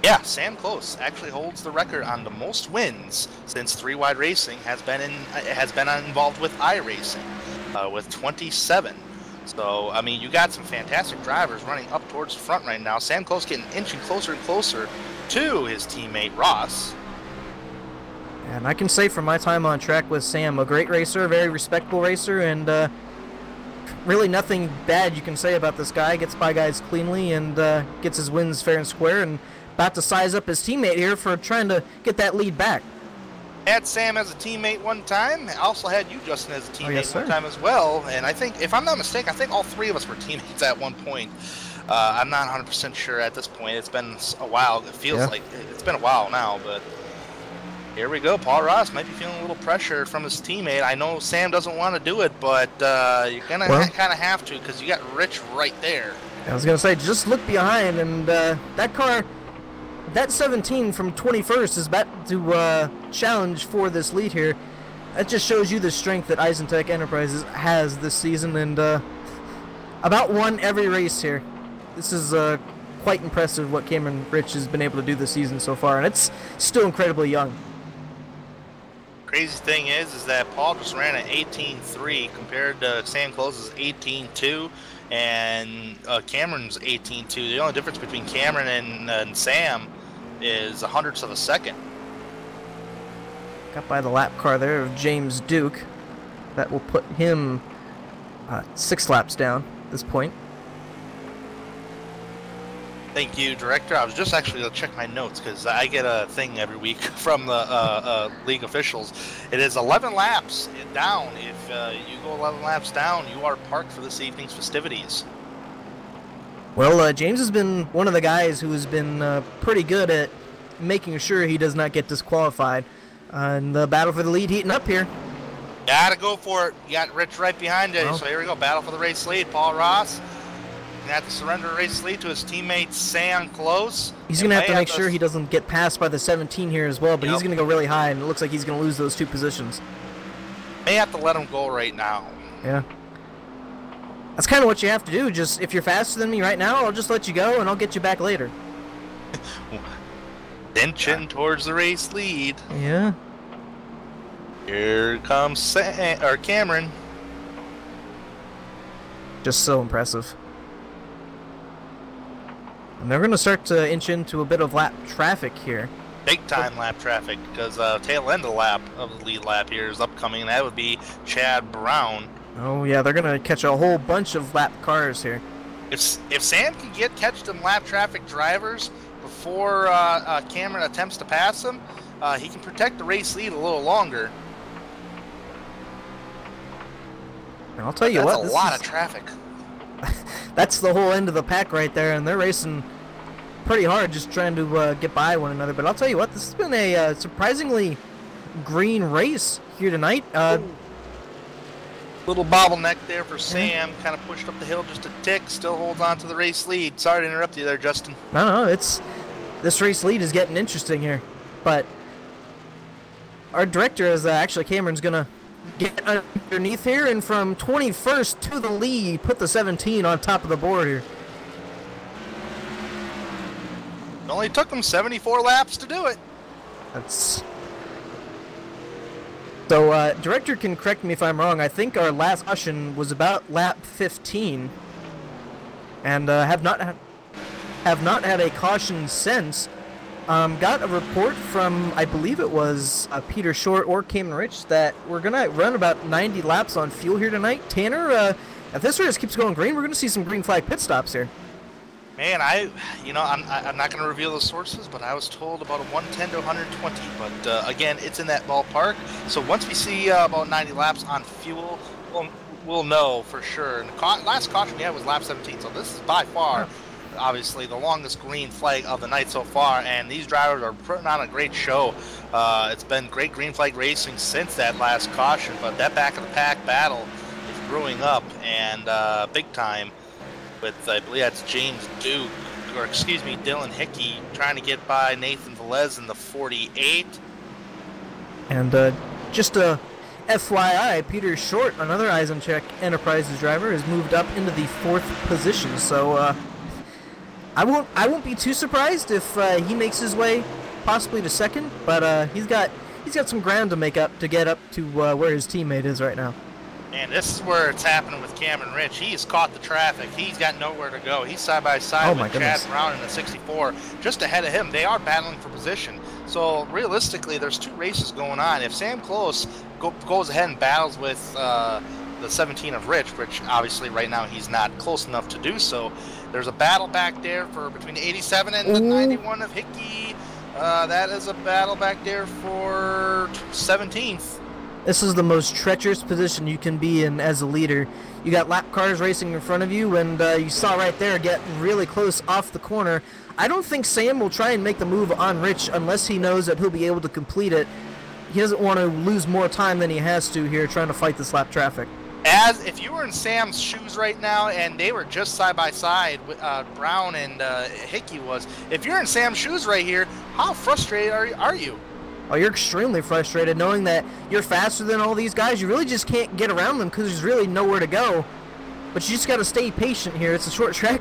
Yeah, Sam Close actually holds the record on the most wins since 3 Wide Racing has been involved with iRacing, with 27. So, I mean, you got some fantastic drivers running up towards the front right now. Sam Close getting inching closer and closer to his teammate Ross. And I can say from my time on track with Sam, a great racer, a very respectable racer, and really nothing bad you can say about this guy. Gets by guys cleanly and gets his wins fair and square, and about to size up his teammate here for trying to get that lead back. Had Sam as a teammate one time. I also had you, Justin, as a teammate yes, one time as well. And I think, if I'm not mistaken, I think all 3 of us were teammates at one point. I'm not 100% sure at this point. It's been a while. It feels like it's been a while now, but here we go. Paul Ross might be feeling a little pressure from his teammate. I know Sam doesn't want to do it, but you're going to kind of have to, because you got Rich right there. I was going to say, just look behind, and that car, that 17 from 21st is about to challenge for this lead here. That just shows you the strength that Eisentech Enterprises has this season, and about won every race here. This is quite impressive what Cameron Rich has been able to do this season so far, and it's still incredibly young. Crazy thing is that Paul just ran an 18.3 compared to Sam Close's 18.2, and Cameron's 18.2. The only difference between Cameron and Sam is 100ths of a second. Got by the lap car there of James Duke. That will put him 6 laps down at this point. Thank you, Director. I was just actually going to check my notes because I get a thing every week from the league officials. It is 11 laps down. If you go 11 laps down, you are parked for this evening's festivities. Well, James has been one of the guys who has been pretty good at making sure he does not get disqualified. And the battle for the lead heating up here. Gotta go for it. You got Rich right behind you. So here we go. Battle for the race lead. Paul Ross Gonna have to surrender race lead to his teammate Sam Close. He's going to have to make sure he doesn't get passed by the 17 here as well, but he's going to go really high, and it looks like he's going to lose those 2 positions. May have to let him go right now. Yeah. That's kind of what you have to do. Just, if you're faster than me right now, I'll just let you go, and I'll get you back later. Inching towards the race lead. Yeah. Here comes Cameron. Just so impressive. And they're going to start to inch into a bit of lap traffic here. Big time lap traffic, because tail end of the lead lap here is upcoming, and that would be Chad Brown. Oh yeah, they're going to catch a whole bunch of lap cars here. If Sam can catch them lap traffic drivers before Cameron attempts to pass him, he can protect the race lead a little longer. And I'll tell you what, that's a lot of traffic. That's the whole end of the pack right there, and they're racing pretty hard, just trying to get by one another. But I'll tell you what, this has been a surprisingly green race here tonight. Little bottleneck there for Sam, kind of pushed up the hill just a tick, still holds on to the race lead. Sorry to interrupt you there, Justin. No, this race lead is getting interesting here. But our director is actually Cameron's going to get underneath here, and from 21st to the lead, put the 17 on top of the board here. It only took him 74 laps to do it. That's... So, director can correct me if I'm wrong. I think our last caution was about lap 15, and have not had a caution since. Got a report from, I believe it was Peter Short or Cayman Rich, that we're gonna run about 90 laps on fuel here tonight. Tanner, if this race keeps going green, we're gonna see some green flag pit stops here. Man, I'm not going to reveal the sources, but I was told about a 110 to 120. But again, it's in that ballpark. So once we see about 90 laps on fuel, we'll know for sure. And the last caution we had was lap 17. So this is by far, obviously, the longest green flag of the night so far. And these drivers are putting on a great show. It's been great green flag racing since that last caution. But that back of the pack battle is brewing up, and big time. With, I believe that's James Duke, or excuse me, Dylan Hickey, trying to get by Nathan Velez in the 48. And just a FYI, Peter Short, another Eisencheck Enterprises driver, has moved up into the 4th position. So I won't be too surprised if he makes his way possibly to 2nd. But he's got some ground to make up to get up to where his teammate is right now. And this is where it's happening with Cameron Rich. He's caught the traffic. He's got nowhere to go. He's side by side with Chad Brown in the 64, just ahead of him. They are battling for position. So realistically, there's 2 races going on. If Sam Close goes ahead and battles with the 17 of Rich, which obviously right now he's not close enough to do so, there's a battle back there for between the 87 and the 91 of Hickey. That is a battle back there for 17th. This is the most treacherous position you can be in as a leader. You got lap cars racing in front of you, and you saw right there get really close off the corner. I don't think Sam will try and make the move on Rich unless he knows that he'll be able to complete it. He doesn't want to lose more time than he has to here trying to fight this lap traffic. As if you were in Sam's shoes right now and they were just side by side, Brown and Hickey was, if you're in Sam's shoes right here, how frustrated are you? Oh, you're extremely frustrated knowing that you're faster than all these guys. You really just can't get around them because there's really nowhere to go. But you just got to stay patient here. It's a short track.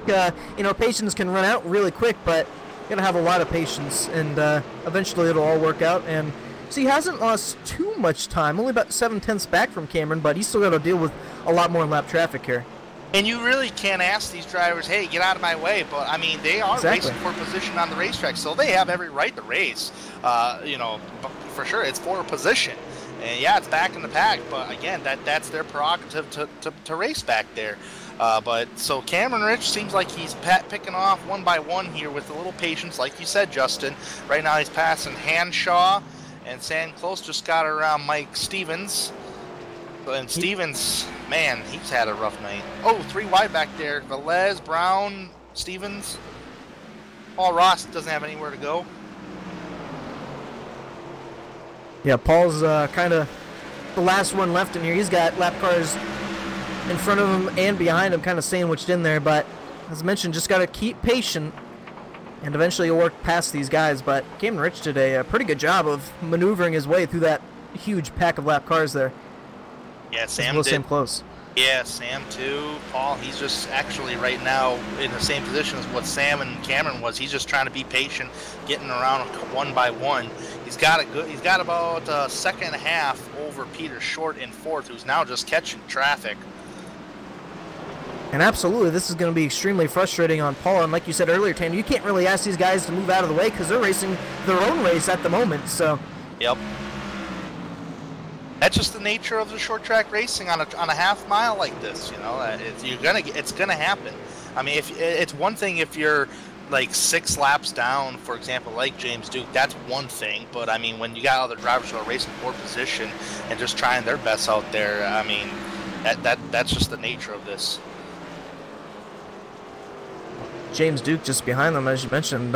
Patience can run out really quick, but you got to have a lot of patience, and eventually it'll all work out. And so he hasn't lost too much time, only about 7/10 back from Cameron, but he's still got to deal with a lot more lap traffic here. And you really can't ask these drivers, hey, get out of my way. But, I mean, they are racing for position on the racetrack, so they have every right to race. For sure, it's for a position. And, yeah, it's back in the pack. But, again, that's their prerogative to race back there. So Cameron Rich seems like he's picking off one by one here with a little patience, like you said, Justin. Right now he's passing Hanshaw, and Sam Close just got around Mike Stevens. And Stevens, man, he's had a rough night. Oh, 3 wide back there. Velez, Brown, Stevens. Paul Ross doesn't have anywhere to go. Yeah, Paul's kind of the last one left in here. He's got lap cars in front of him and behind him kind of sandwiched in there, but as mentioned, just got to keep patient, and eventually you'll work past these guys. But Cameron Rich did a pretty good job of maneuvering his way through that huge pack of lap cars there. Yeah, Sam did. Sam close. Yeah, Sam too. Paul, he's just actually right now in the same position as what Sam and Cameron was. He's just trying to be patient, getting around one by one. He's got about a second and a half over Peter Short in fourth, who's now just catching traffic. And absolutely, this is going to be extremely frustrating on Paul. And like you said earlier, Tanner, you can't really ask these guys to move out of the way because they're racing their own race at the moment. So. Yep. That's just the nature of the short track racing on a half mile like this. You know, it's gonna happen. I mean, if it's one thing if you're like 6 laps down, for example, like James Duke, that's one thing. But I mean, when you got other drivers who are racing for position and just trying their best out there, I mean, that's just the nature of this. James Duke just behind them, as you mentioned,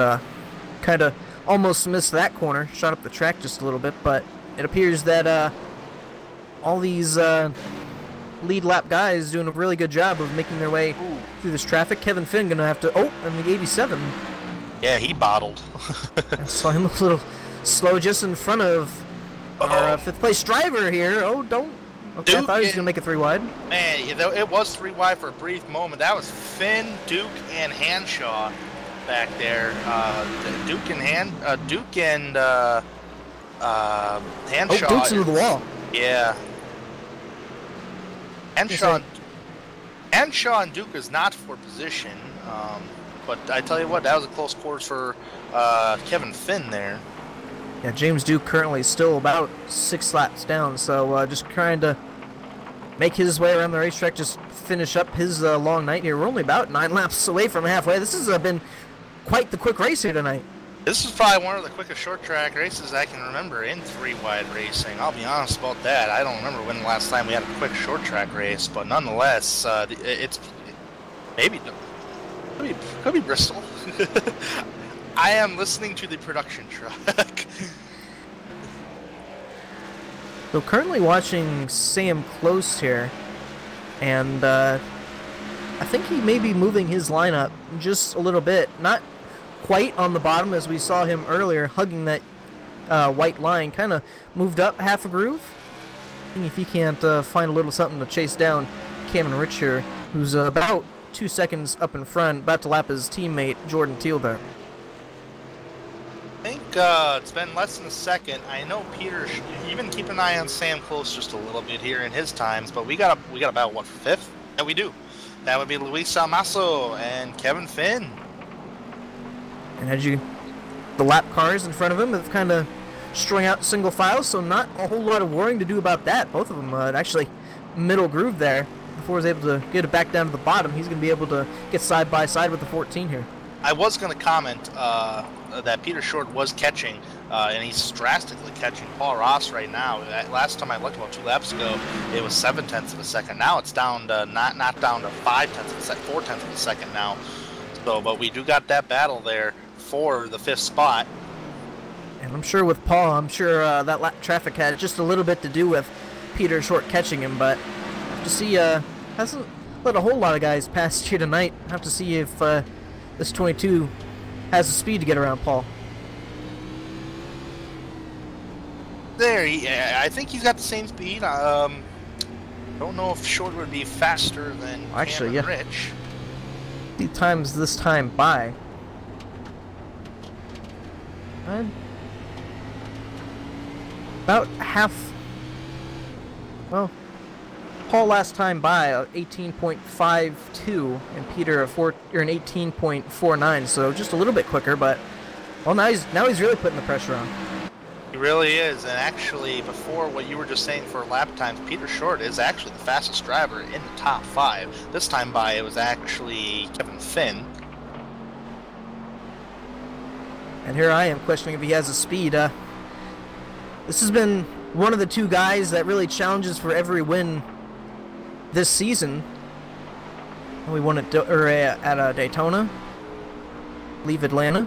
kind of almost missed that corner, shot up the track just a little bit, but it appears that all these lead lap guys doing a really good job of making their way through this traffic. Kevin Finn gonna have to, and the 87. Yeah, he bottled. I saw him a little slow just in front of our 5th place driver here. Okay, Duke, I thought he was gonna make it 3 wide. Man, it was 3 wide for a brief moment. That was Finn, Duke, and Hanshaw back there. Duke and Hanshaw. Duke's into the wall. Yeah. Hanshaw and Duke is not for position, but I tell you what, that was a close quarters for Kevin Finn there. Yeah, James Duke currently still about 6 laps down, so just trying to make his way around the racetrack, just finish up his long night here. We're only about 9 laps away from halfway. This has been quite the quick race here tonight. This is probably one of the quickest short track races I can remember in 3 wide racing. I'll be honest about that. I don't remember when the last time we had a quick short track race, but nonetheless, it's maybe could be Bristol. I am listening to the production truck. So currently watching Sam close here, and I think he may be moving his lineup just a little bit. Not quite on the bottom as we saw him earlier hugging that white line, kind of moved up half a groove. And if he can't find a little something to chase down Cameron Rich here, who's about 2 seconds up in front, about to lap his teammate Jordan Teal there. I think it's been less than a second. I know Peter even keep an eye on Sam close just a little bit here in his times, but we got about what, 5th? Yeah, we do. That would be Luis Almaso and Kevin Finn. And the lap cars in front of him have kind of strung out single file, so not a whole lot of worrying to do about that. Both of them actually middle groove there. Before he's able to get it back down to the bottom, he's going to be able to get side by side with the 14 here. I was going to comment that Peter Short was catching, and he's drastically catching Paul Ross right now. Last time I looked about 2 laps ago, it was 0.7 of a second. Now it's down to not down to 0.5 of a second, 0.4 of a second now. So, but we do got that battle there for the 5th spot. And I'm sure with Paul, that lap traffic had just a little bit to do with Peter Short catching him, but have to see, hasn't let a whole lot of guys pass here tonight. Have to see if this 22 has the speed to get around Paul. There, I think he's got the same speed. Don't know if Short would be faster than Cameron Rich. He times this time by. About half. Well, Paul last time by 18.52, and Peter an 18.49. So just a little bit quicker, but well, now he's really putting the pressure on. He really is, and actually, before what you were just saying for lap times, Peter Short is actually the fastest driver in the top 5. This time by, it was actually Kevin Finn. And here I am questioning if he has the speed. This has been one of the 2 guys that really challenges for every win this season. We won at Daytona, leave Atlanta.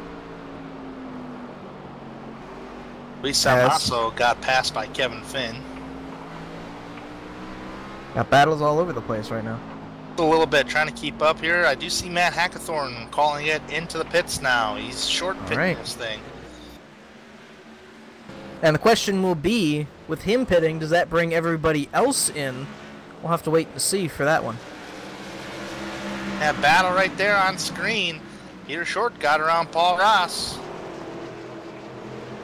Luis Almaso got passed by Kevin Finn. Got battles all over the place right now. A little bit, trying to keep up here. I do see Matt Hackathorn calling it into the pits now. He's short pitting this thing. And the question will be, with him pitting, does that bring everybody else in? We'll have to wait to see for that one. That battle right there on screen. Peter Short got around Paul Ross.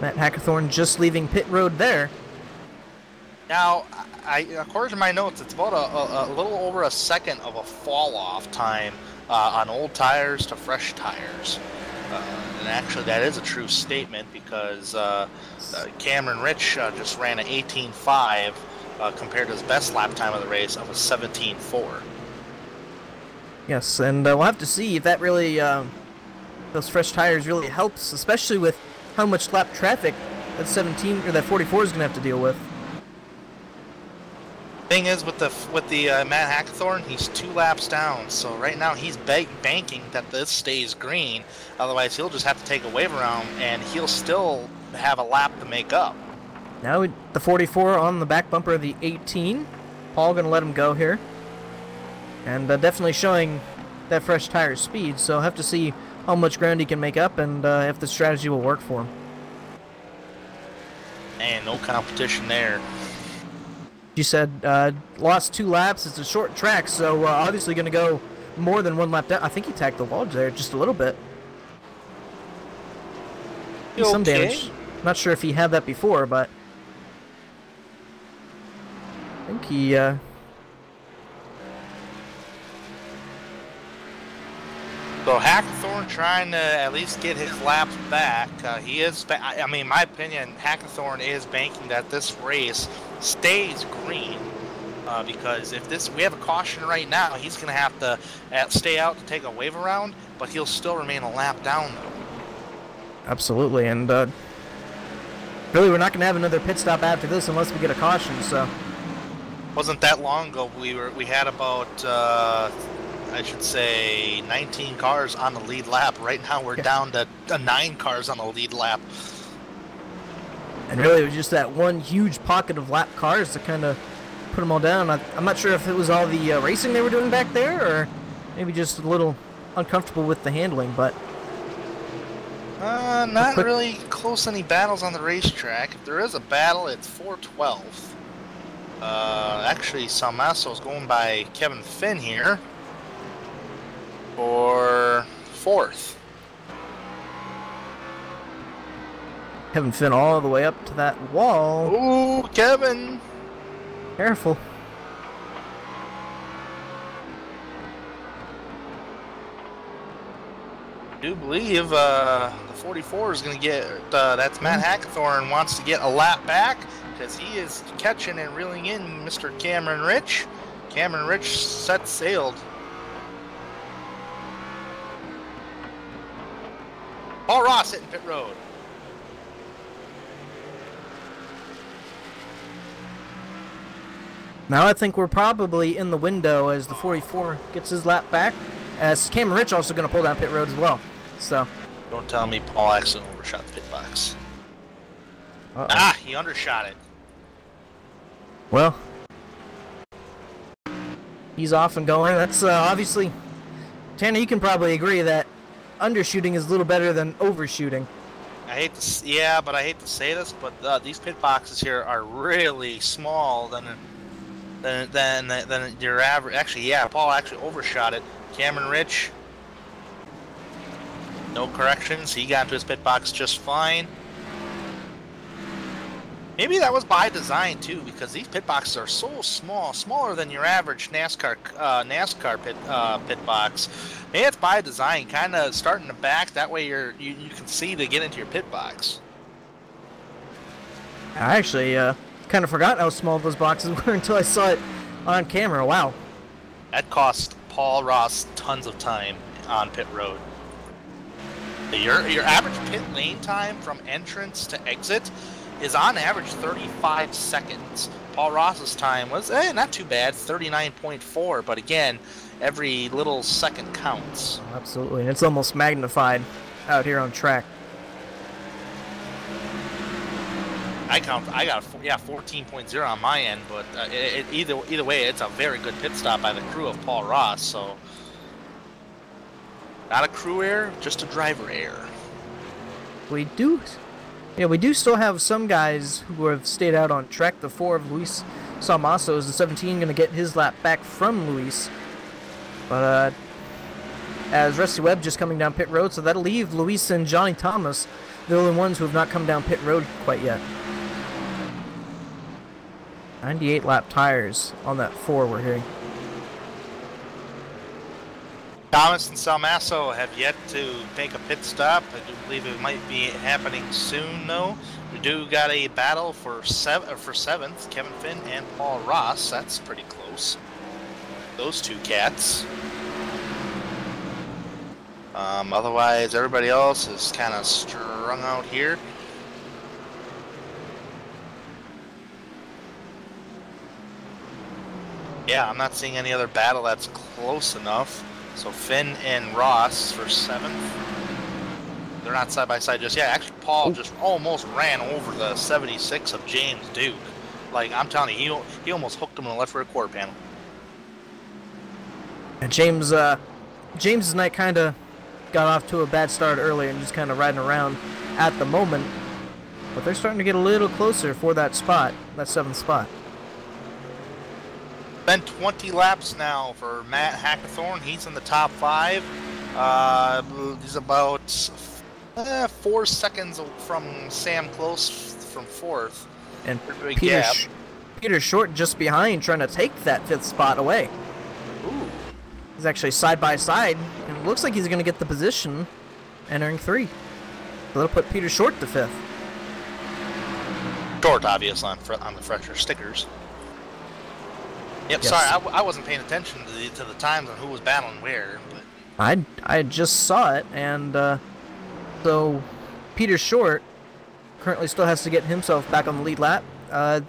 Matt Hackathorn just leaving pit road there. Now, according to my notes, it's about a little over a second of a fall-off time on old tires to fresh tires. And actually, that is a true statement because Cameron Rich just ran an 18.5 compared to his best lap time of the race of a 17.4. Yes, and we'll have to see if that really, those fresh tires really helps, especially with how much lap traffic that 17 or that 44 is going to have to deal with. Thing is, with the Matt Hackathorn, he's 2 laps down, so right now he's banking that this stays green. Otherwise, he'll just have to take a wave around, and he'll still have a lap to make up. Now the 44 on the back bumper of the 18. Paul going to let him go here, and definitely showing that fresh tire speed. So I'll have to see how much ground he can make up, and if the strategy will work for him. And no competition there. You said lost 2 laps. It's a short track, so obviously going to go more than 1 lap down. I think he tagged the wall there just a little bit. Some damage. Not sure if he had that before, but I think he. So Hackathorn trying to at least get his laps back. He is. I mean, in my opinion, Hackathorn is banking that this race stays green because if we have a caution right now, he's going to have to stay out to take a wave around, but he'll still remain a lap down though. Absolutely, and really, we're not going to have another pit stop after this unless we get a caution. So, wasn't that long ago we had about. I should say 19 cars on the lead lap. Right now we're down to 9 cars on the lead lap. And really it was just that one huge pocket of lap cars to kind of put them all down. I'm not sure if it was all the racing they were doing back there or maybe just a little uncomfortable with the handling, but... not really close any battles on the racetrack. If there is a battle, it's 412th. Actually, Salmaso's going by Kevin Finn here. For 4th. Kevin Finn all the way up to that wall. Ooh, Kevin! Careful. I do believe the 44 is going to get, that's Matt Hackathorn wants to get a lap back because he is catching and reeling in Mr. Cameron Rich. Cameron Rich set sailed. Paul Ross hitting pit road. Now I think we're probably in the window as the 44 gets his lap back. As Cameron Rich also going to pull down pit road as well. So. Don't tell me Paul accidentally overshot the pit box. He undershot it. Well, he's off and going. That's obviously, Tanner, you can probably agree that undershooting is a little better than overshooting. I hate to, but I hate to say this, but these pit boxes here are really small than your average. Actually, yeah, Paul actually overshot it. Cameron Rich, no corrections. He got into his pit box just fine. Maybe that was by design too, because these pit boxes are so small, smaller than your average NASCAR pit box. Maybe it's by design, kind of starting the back. That way you can see to get into your pit box. I actually kind of forgot how small those boxes were until I saw it on camera. Wow. That cost Paul Ross tons of time on pit road. Your average pit lane time from entrance to exit is on average 35 seconds. Paul Ross's time was not too bad, 39.4, but again, every little second counts. Absolutely, and it's almost magnified out here on track. I got a, yeah, 14.0 on my end, but either way, it's a very good pit stop by the crew of Paul Ross. So not a crew error, just a driver error. We do still have some guys who have stayed out on track. The 4 of Luis Salmaso is the 17 going to get his lap back from Luis. But as Rusty Webb just coming down pit road, so that'll leave Luis and Johnny Thomas, the only ones who have not come down pit road quite yet. 98 lap tires on that 4 we're hearing. Thomas and Salmaso have yet to make a pit stop. I do believe it might be happening soon, though. We do got a battle for 7th, Kevin Finn and Paul Ross. That's pretty close. Those two cats. Otherwise, everybody else is kind of strung out here. Yeah, I'm not seeing any other battle that's close enough. So Finn and Ross for 7th. They're not side by side just yet. Actually, Paul just almost ran over the 76 of James Duke. Like, I'm telling you, he almost hooked him in the left rear quarter panel. And James's night kind of got off to a bad start earlier and just kind of riding around at the moment. But they're starting to get a little closer for that spot, that 7th spot. Been 20 laps now for Matt Hackathorn. He's in the top 5. He's about 4 seconds from Sam Close from 4th. And Peter Short just behind, trying to take that 5th spot away. Ooh. He's actually side by side, and it looks like he's going to get the position entering 3. So that'll put Peter Short to 5th. Short, obviously, on the fresher stickers. Yep, yes. Sorry, I wasn't paying attention to the times on who was battling where. But I just saw it, and so Peter Short currently still has to get himself back on the lead lap.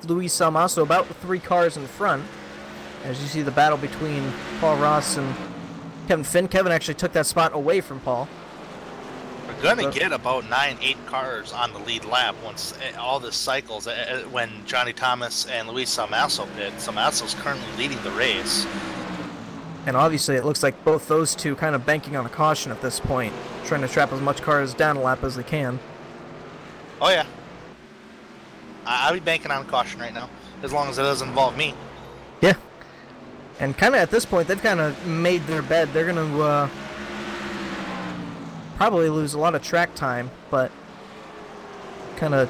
Luis Salmaso about 3 cars in front. As you see the battle between Paul Ross and Kevin Finn. Kevin actually took that spot away from Paul. We're going to get about 9-8 cars on the lead lap once all this cycles. When Johnny Thomas and Luis Salmaso pit, Salmaso's currently leading the race. And obviously it looks like both those two kind of banking on a caution at this point, trying to trap as much cars down a lap as they can. Oh yeah. I'll be banking on caution right now, as long as it doesn't involve me. Yeah. And kind of at this point, they've kind of made their bed. They're going to probably lose a lot of track time, but kind of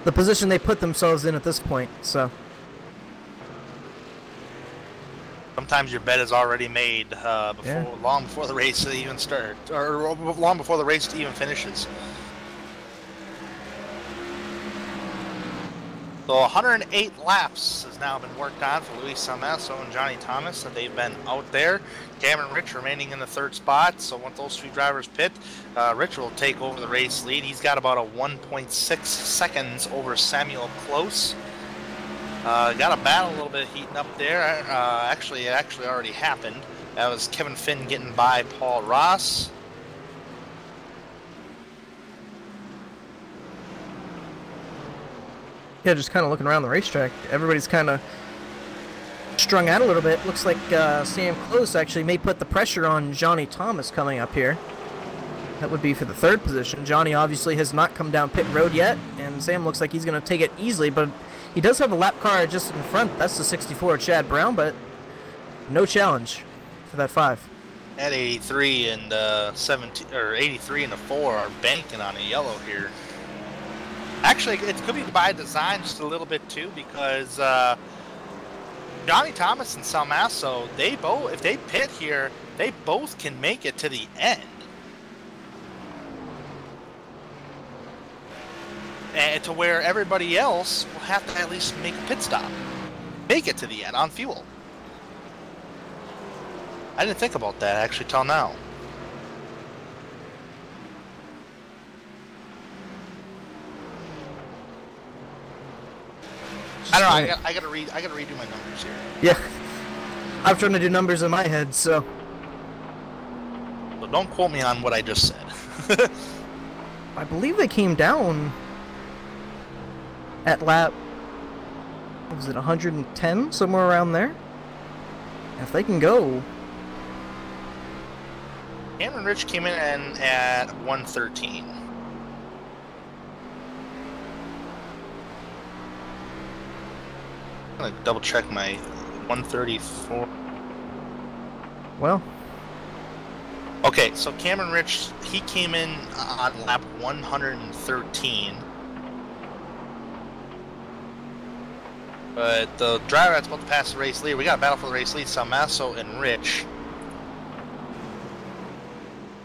the position they put themselves in at this point. So sometimes your bet is already made long before the race even starts, or long before the race even finishes. So 108 laps has now been worked on for Luis Salmaso and Johnny Thomas. That they've been out there. Cameron Rich remaining in the 3rd spot. So once those 2 drivers pit, Rich will take over the race lead. He's got about a 1.6 seconds over Samuel Close. Got a battle a little bit heating up there. Actually, it actually already happened. That was Kevin Finn getting by Paul Ross. Yeah, just kind of looking around the racetrack. Everybody's kind of strung out a little bit. Looks like Sam Close actually may put the pressure on Johnny Thomas coming up here. That would be for the 3rd position. Johnny obviously has not come down pit road yet, and Sam looks like he's going to take it easily, but he does have a lap car just in front. That's the 64 Chad Brown, but no challenge for that 5. At 83 and 17 or 83 and the 4 are banking on a yellow here. Actually, it could be by design just a little bit too, because Johnny Thomas and Salmaso, if they pit here, they both can make it to the end. And to where everybody else will have to at least make a pit stop. Make it to the end on fuel. I didn't think about that actually till now. I don't know. I gotta redo my numbers here. Yeah, I'm trying to do numbers in my head, so don't quote me on what I just said. I believe they came down at lap, what was it, 110, somewhere around there. If they can go. Cameron Rich came in at 113. I'm gonna double check my 134. Well. Okay, so Cameron Rich, he came in on lap 113. But the driver that's about to pass the race leader, we got a battle for the race lead, Salmasso and Rich.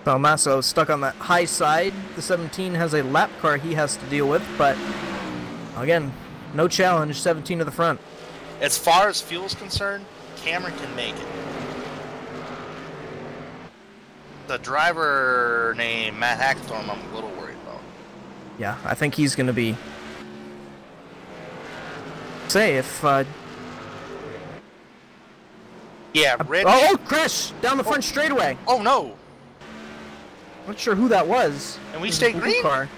Salmasso stuck on that high side. The 17 has a lap car he has to deal with, but again, no challenge, 17 to the front. As far as fuel's concerned, Cameron can make it. The driver named Matt Hackthorne, I'm a little worried about. Yeah, I think he's going to be... Say, if... Yeah, Rich... Oh, crash! Down the front straightaway! Oh, no! Not sure who that was. And we stayed green? Car.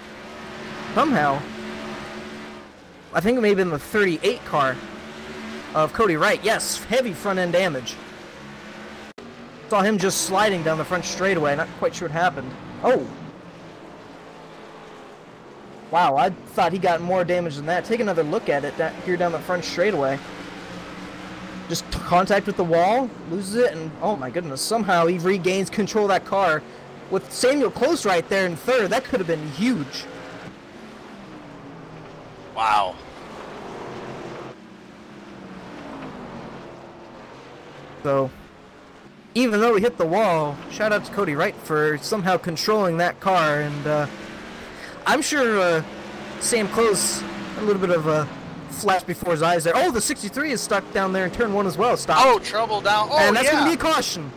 Somehow. I think it may have been the 38 car of Cody Wright. Yes, heavy front end damage. Saw him just sliding down the front straightaway. Not quite sure what happened. Oh. Wow, I thought he got more damage than that. Take another look at it here down the front straightaway. Just contact with the wall, loses it, and oh my goodness, somehow he regains control of that car. With Samuel close right there in third, that could have been huge. Wow. So, even though he hit the wall, shout out to Cody Wright for somehow controlling that car, and I'm sure Sam Close, a little bit of a flash before his eyes there. Oh, the 63 is stuck down there in turn 1 as well. Stop. Oh, trouble down. Oh, and that's yeah. going to be a caution.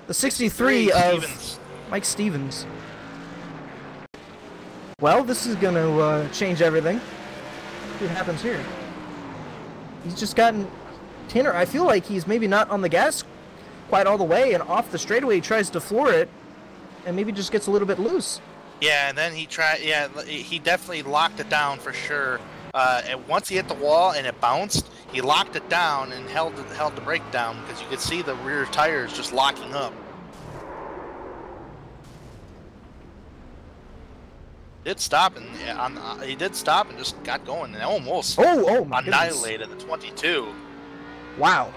The 63 of Mike Stevens. Well, this is going to change everything. See what happens here. He's just gotten... Tanner, I feel like he's maybe not on the gas quite all the way, and off the straightaway he tries to floor it, and maybe just gets a little bit loose. Yeah, and then he tried. Yeah, he definitely locked it down for sure. And once he hit the wall and it bounced, he locked it down and held the brake down because you could see the rear tires just locking up. He did stop and just got going and almost annihilated the 22. Wow.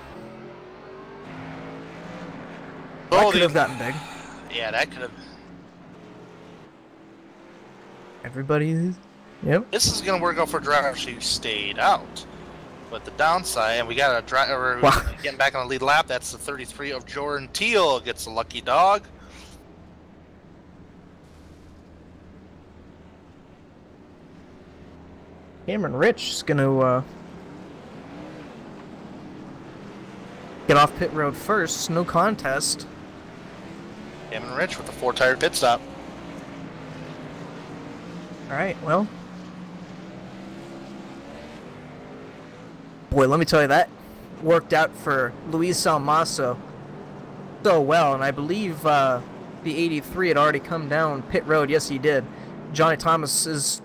That could have gotten big. Yeah, that could have. Everybody, yep. This is going to work out for drivers who stayed out. But the downside, and we got a driver getting back on the lead lap, that's the 33 of Jordan Teal, gets a lucky dog. Cameron Rich is going to get off pit road first, no contest. Cameron Rich with a 4-tire pit stop. Alright, well. Boy, let me tell you, that worked out for Luis Salmasso so well, and I believe the 83 had already come down pit road. Yes, he did. Johnny Thomas is...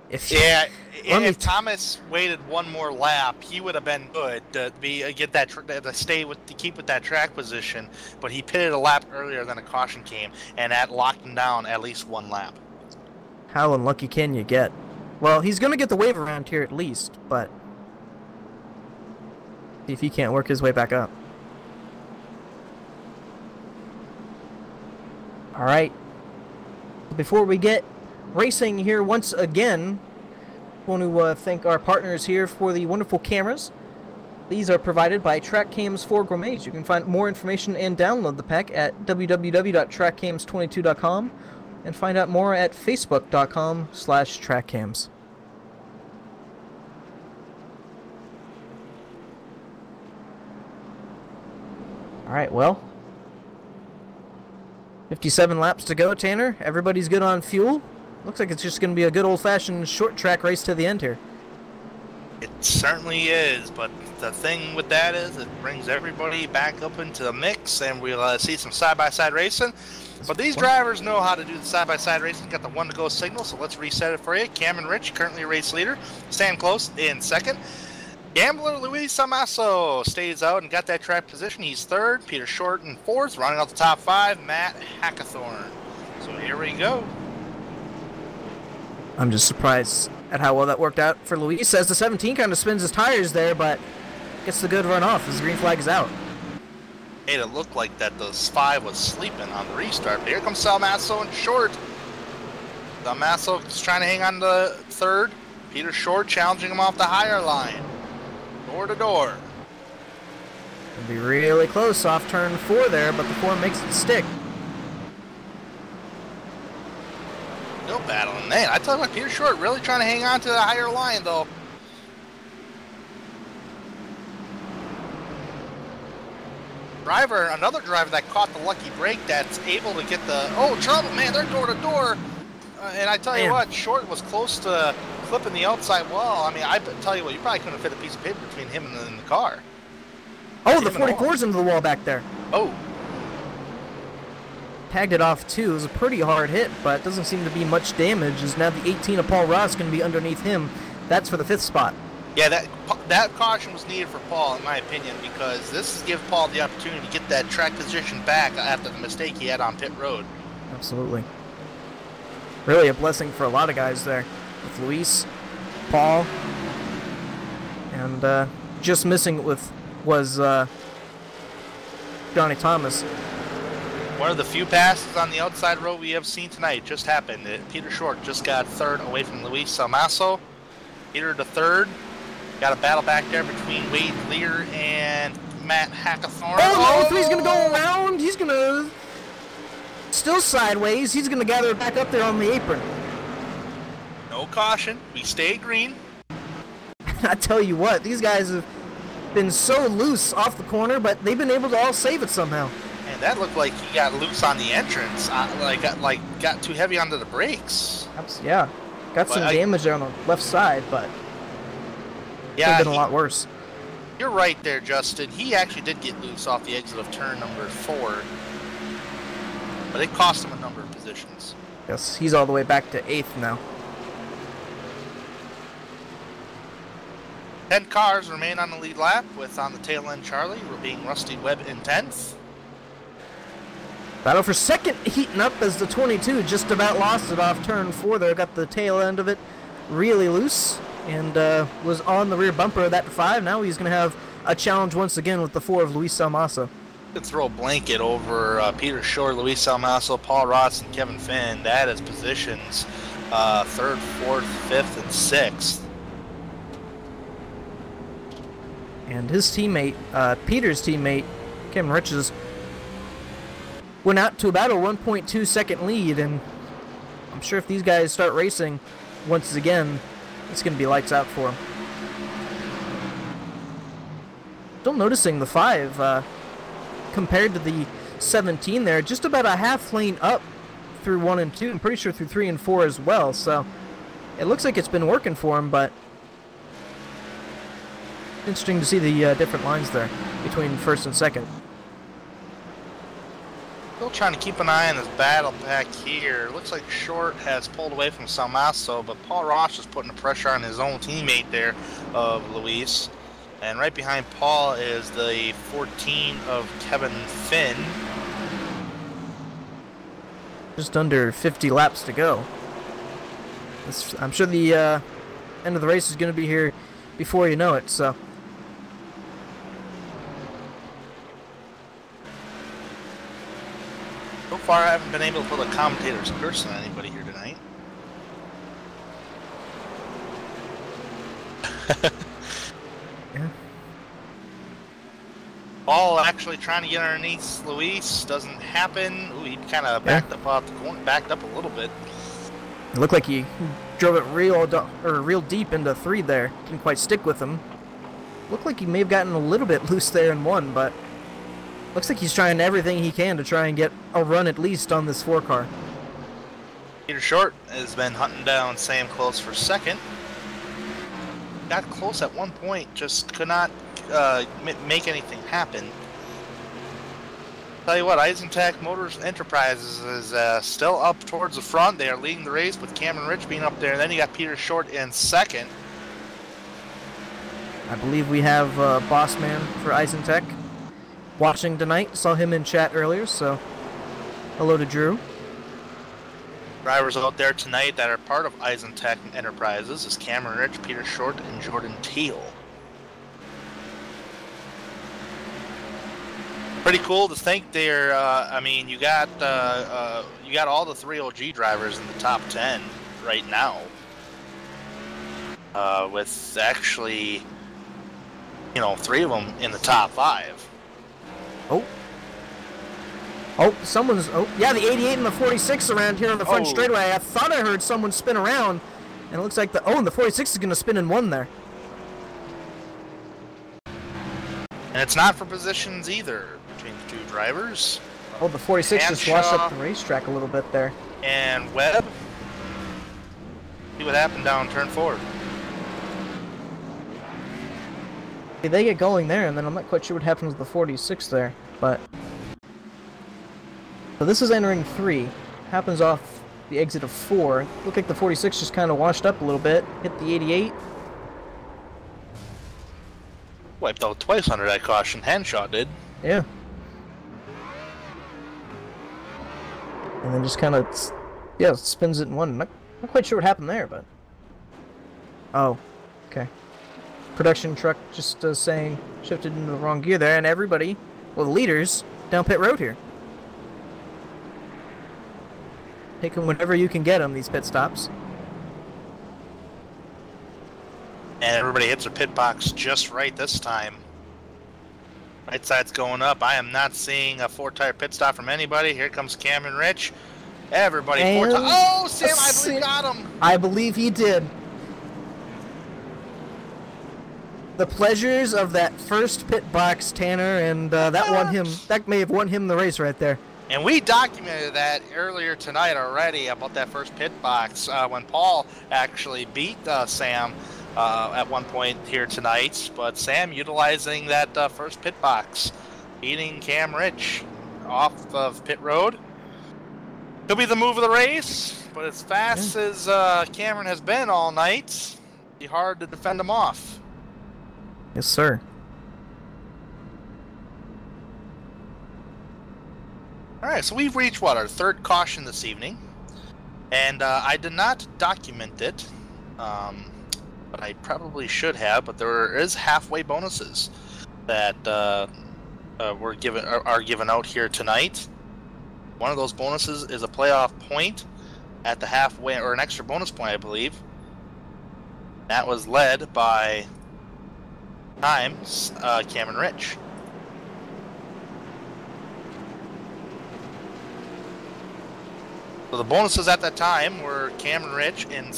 If Thomas waited one more lap, he would have been good to keep with that track position. But he pitted a lap earlier than a caution came, and that locked him down at least one lap. How unlucky can you get? Well, he's going to get the wave around here at least, but see if he can't work his way back up. All right. Before we get racing here once again, I want to thank our partners here for the wonderful cameras. These are provided by TrackCams for Gourmets. You can find more information and download the pack at www.trackcams22.com and find out more at facebook.com/trackcams. All right, well, 57 laps to go, Tanner. Everybody's good on fuel. Looks like it's just going to be a good old-fashioned short track race to the end here. It certainly is, but the thing with that is it brings everybody back up into the mix, and we'll see some side-by-side racing. But these drivers know how to do the side-by-side racing. Got the one-to-go signal, so let's reset it for you. Cameron Rich, currently race leader, stand close in second. Gambler Luis Samasso stays out and got that track position. He's third. Peter Short in fourth. Running out the top five, Matt Hackathorn. So here we go. I'm just surprised at how well that worked out for Luis. As the 17 kind of spins his tires there, but gets the good run off as the green flag is out. Made it look like that the 5 was sleeping on the restart. But here comes Salmasso and Short. Salmasso is trying to hang on to third. Peter Short challenging him off the higher line. Door to door. It'll be really close off turn 4 there, but the 4 makes it stick. Still battling. Man, I tell you what, Peter Short really trying to hang on to the higher line, though. Another driver that caught the lucky break that's able to get the, trouble, man, they're door to door. And I tell you what, Short was close to clipping the outside wall. I mean, I tell you what, you probably couldn't fit a piece of paper between him and the car. Oh, the 44's into the wall back there. Oh. Tagged it off too. It was a pretty hard hit, but it doesn't seem to be much damage, as now the 18 of Paul Ross going to be underneath him. That's for the 5th spot. Yeah, that caution was needed for Paul, in my opinion, because this gives Paul the opportunity to get that track position back after the mistake he had on pit road. Absolutely. Really a blessing for a lot of guys there. With Luis, Paul, and just missing was Johnny Thomas. One of the few passes on the outside road we have seen tonight just happened. Peter Short just got third away from Luis Salmasso. Peter to third. Got a battle back there between Wade Lear and Matt Hackathorn. Oh, no, he's going to go around. He's going to... Still sideways. He's going to gather it back up there on the apron. No caution. We stay green. I tell you what, these guys have been so loose off the corner, but they've been able to all save it somehow. And that looked like he got loose on the entrance. Got too heavy onto the brakes. Yeah. Got some damage there on the left side, but... Yeah, could have been a lot worse. You're right there, Justin. He actually did get loose off the exit of turn number 4. But it cost him a number of positions. Yes, he's all the way back to 8th now. 10 cars remain on the lead lap, with on the tail end Charlie being Rusty Webb in 10th. Battle for second heating up as the 22 just about lost it off turn 4 there. Got the tail end of it really loose. And was on the rear bumper of that 5. Now he's going to have a challenge once again with the 4 of Luis Salmasso. You could throw a blanket over Peter Shore, Luis Salmasso, Paul Ross, and Kevin Finn. That is positions 3rd, 4th, 5th, and 6th. And his teammate, Peter's teammate, Cameron Riches, went out to about a 1.2 second lead. And I'm sure if these guys start racing once again, it's going to be lights out for him. Still noticing the 5 compared to the 17 there, just about a half lane up through 1 and 2. I'm pretty sure through 3 and 4 as well. So it looks like it's been working for him, but interesting to see the different lines there between 1st and 2nd. Still trying to keep an eye on this battle back here. Looks like Short has pulled away from Salmasso, but Paul Ross is putting the pressure on his own teammate there of Luis. And right behind Paul is the 14 of Kevin Finn. Just under 50 laps to go. I'm sure the end of the race is going to be here before you know it, so... So far, I haven't been able to put a commentator's curse on anybody here tonight. Yeah. Paul actually trying to get underneath Luis. Doesn't happen. Ooh, he kind of backed up off the corner, backed up a little bit. It looked like he drove it real deep into 3 there. Didn't quite stick with him. Looked like he may have gotten a little bit loose there in 1, but... Looks like he's trying everything he can to try and get a run at least on this 4 car. Peter Short has been hunting down Sam Close for 2nd. got close at one point, just could not make anything happen. Tell you what, Isentech Motors Enterprises is still up towards the front. They are leading the race with Cameron Rich being up there. And then you got Peter Short in second. I believe we have Boss Man for Isentech watching tonight. Saw him in chat earlier, so hello to Drew. Drivers out there tonight that are part of Isentech Enterprises is Cameron Rich, Peter Short, and Jordan Teal. Pretty cool to think they're. I mean, you got all the 3 OG drivers in the top 10 right now. With actually, 3 of them in the top 5. Oh, someone's. Oh, yeah, the 88 and the 46 around here on the front straightaway. I thought I heard someone spin around, and it looks like and the 46 is going to spin in 1 there. And it's not for positions either between the 2 drivers. Oh, the 46 just washed up the racetrack a little bit there. And Webb. See what happened down turn 4. They get going there, and then I'm not quite sure what happens with the 46 there, but... So this is entering 3. Happens off the exit of 4. Looked like the 46 just kind of washed up a little bit. Hit the 88. Wiped out twice under that caution. Handshot did. Yeah. And then just kind of, spins it in 1. Not quite sure what happened there, but... Oh, okay. Production truck just saying shifted into the wrong gear there, and everybody, well, the leaders, down pit road here. Take them whenever you can get them, these pit stops. And everybody hits their pit box just right this time. Right side's going up. I am not seeing a 4-tire pit stop from anybody. Here comes Cameron Rich. Everybody, 4 tires. Oh, Sam, I believe got him. I believe he did. The pleasures of that first pit box, Tanner, and that won him. That may have won him the race right there. And we documented that earlier tonight already about that first pit box when Paul actually beat Sam at one point here tonight. But Sam utilizing that first pit box, beating Cam Rich off of pit road. Could be the move of the race, but as fast as Cameron has been all night, it'd be hard to defend him off. Yes, sir. All right, so we've reached, what, our 3rd caution this evening. And I did not document it, but I probably should have, but there is halfway bonuses that are given out here tonight. One of those bonuses is a playoff point at the halfway, or an extra bonus point, I believe. That was led by Cameron Rich. So the bonuses at that time were Cameron Rich in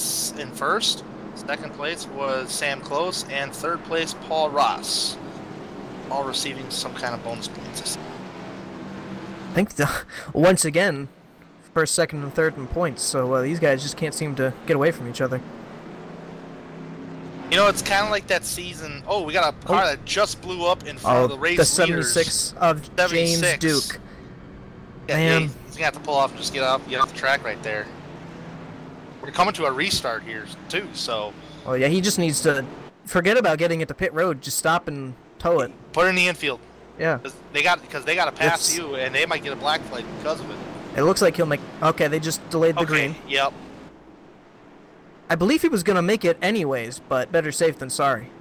first, second place was Sam Close, and third place Paul Ross, all receiving some kind of bonus points. I think once again, first, second, and third in points. So these guys just can't seem to get away from each other. It's kind of like that season. Oh, we got a car that just blew up in front of the race the leaders. 76 of James Duke. Yeah, Man. He's gonna have to pull off and just get off the track right there. We're coming to a restart here too, so. Oh yeah, he just needs to forget about getting it to pit road. Just stop and tow it. Put it in the infield. Yeah. Because they got to pass you, and they might get a black flag because of it. It looks like he'll make. Okay, they just delayed the green. Yep. I believe he was gonna make it anyways, but better safe than sorry.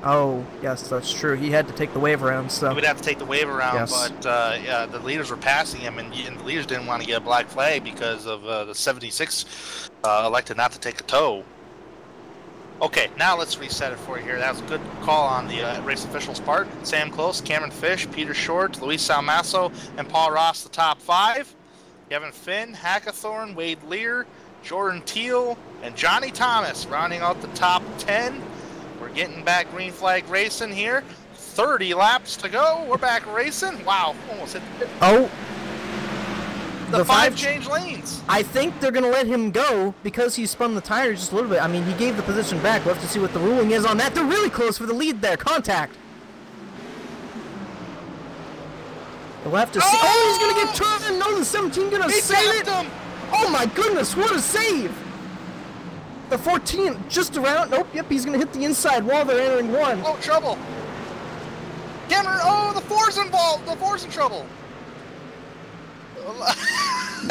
Oh, yes, that's true. He had to take the wave around, so... He would have to take the wave around, yes. But yeah, the leaders were passing him, and the leaders didn't want to get a black flag because of the 76 elected not to take a tow. Okay, now let's reset it for you here. That was a good call on the race officials' part. Sam Close, Cameron Fish, Peter Short, Luis Salmasso, and Paul Ross, the top 5. Kevin Finn, Hackathorn, Wade Lear, Jordan Teal, and Johnny Thomas rounding out the top 10. We're getting back green flag racing here. 30 laps to go. We're back racing. Wow, almost hit the pit. Oh. The five changed lanes. I think they're going to let him go because he spun the tires just a little bit. I mean, he gave the position back. We'll have to see what the ruling is on that. They're really close for the lead there. Contact. We'll have to see. Oh, he's going to get turned. No, the 17 going to save it. Him. Oh, my goodness. What a save. The 14 just around. Nope. Yep, he's going to hit the inside wall. They're entering one. Oh, trouble. Cameron. Oh, the 4's involved. The 4's in trouble.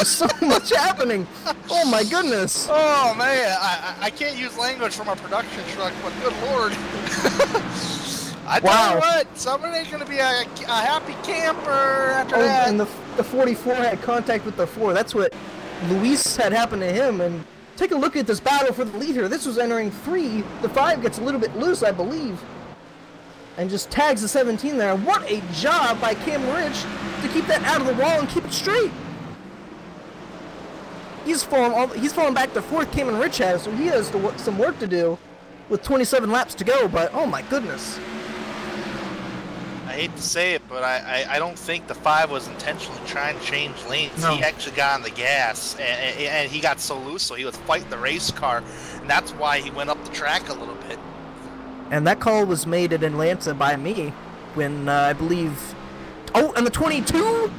So much happening. Oh my goodness. Oh man, I can't use language from a production truck, but good lord. I tell you what, somebody ain't gonna be a happy camper after that. And the 44 had contact with the 4. That's what Luis had happened to him. And take a look at this battle for the lead here. This was entering 3. The 5 gets a little bit loose, I believe, and just tags the 17 there. What a job by Cam Rich to keep that out of the wall and keep it straight. He's fallen back to 4th. Cameron Rich has, so he has some work to do with 27 laps to go. But oh my goodness! I hate to say it, but I don't think the 5 was intentionally trying to change lanes. No. He actually got on the gas, and he got so loose, so he was fighting the race car, and that's why he went up the track a little bit. And that call was made in Atlanta by me when I believe. Oh, and the 22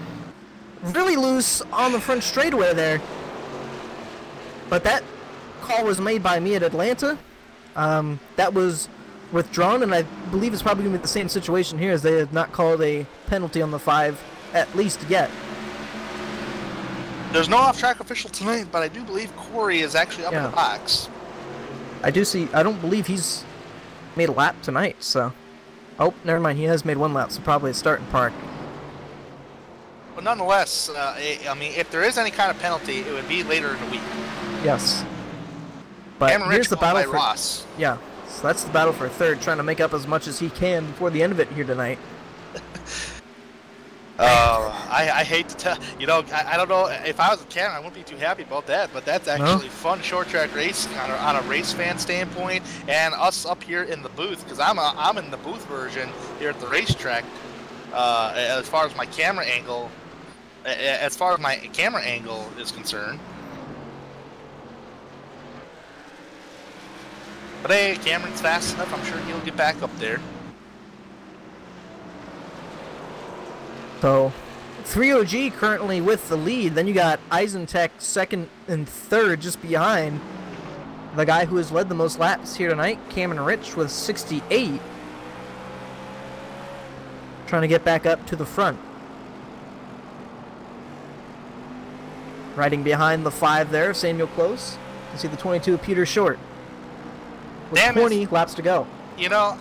really loose on the front straightaway there. But that call was made by me at Atlanta. That was withdrawn, and I believe it's probably going to be the same situation here, as they have not called a penalty on the 5, at least yet. There's no off-track official tonight, but I do believe Corey is actually up in the box. I don't believe he's made a lap tonight, so. Oh, never mind, he has made 1 lap, so probably a starting park. But nonetheless, I mean, if there is any kind of penalty, it would be later in the week. Yes. But here's the battle for Ross. Yeah, so that's the battle for 3rd, trying to make up as much as he can before the end of it here tonight. I hate to tell I don't know if I was a Cameron, I wouldn't be too happy about that, but that's actually fun short track racing on a race fan standpoint, and us up here in the booth, because I'm in the booth version here at the racetrack. As far as my camera angle is concerned. But hey, Cameron's fast enough. I'm sure he'll get back up there. So, 3OG currently with the lead. Then you got Eisentek 2nd and 3rd just behind the guy who has led the most laps here tonight, Cameron Rich, with 68. Trying to get back up to the front. Riding behind the 5 there, Samuel Close. You can see the 22, Peter Short. With 20 laps to go. You know,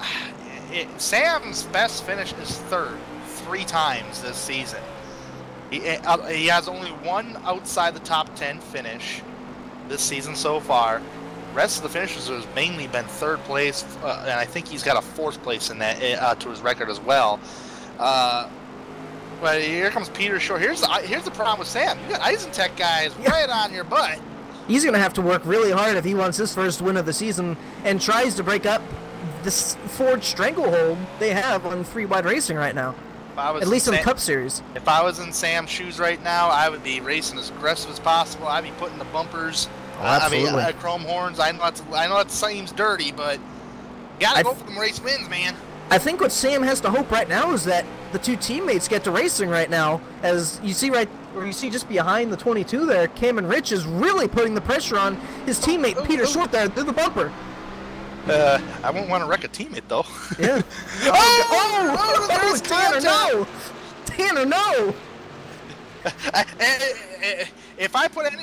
Sam's best finish is 3rd 3 times this season. He has only 1 outside the top 10 finish this season so far. The rest of the finishes has mainly been 3rd place, and I think he's got a 4th place in that to his record as well. But here comes Peter Short. Here's the problem with Sam. You got Eisentek guys right on your butt. He's going to have to work really hard if he wants his first win of the season and tries to break up this Ford stranglehold they have on free wide racing right now. At least in the Cup Series. If I was in Sam's shoes right now, I would be racing as aggressive as possible. I'd be putting the bumpers, chrome horns. I know it seems dirty, but you got to go for them race wins, man. I think what Sam has to hope right now is that the 2 teammates get to racing right now. As you see just behind the 22 there, Cameron Rich is really putting the pressure on his teammate Peter Short there through the bumper. I won't want to wreck a teammate though. Yeah. Tanner, no! Tanner, no! If I put any...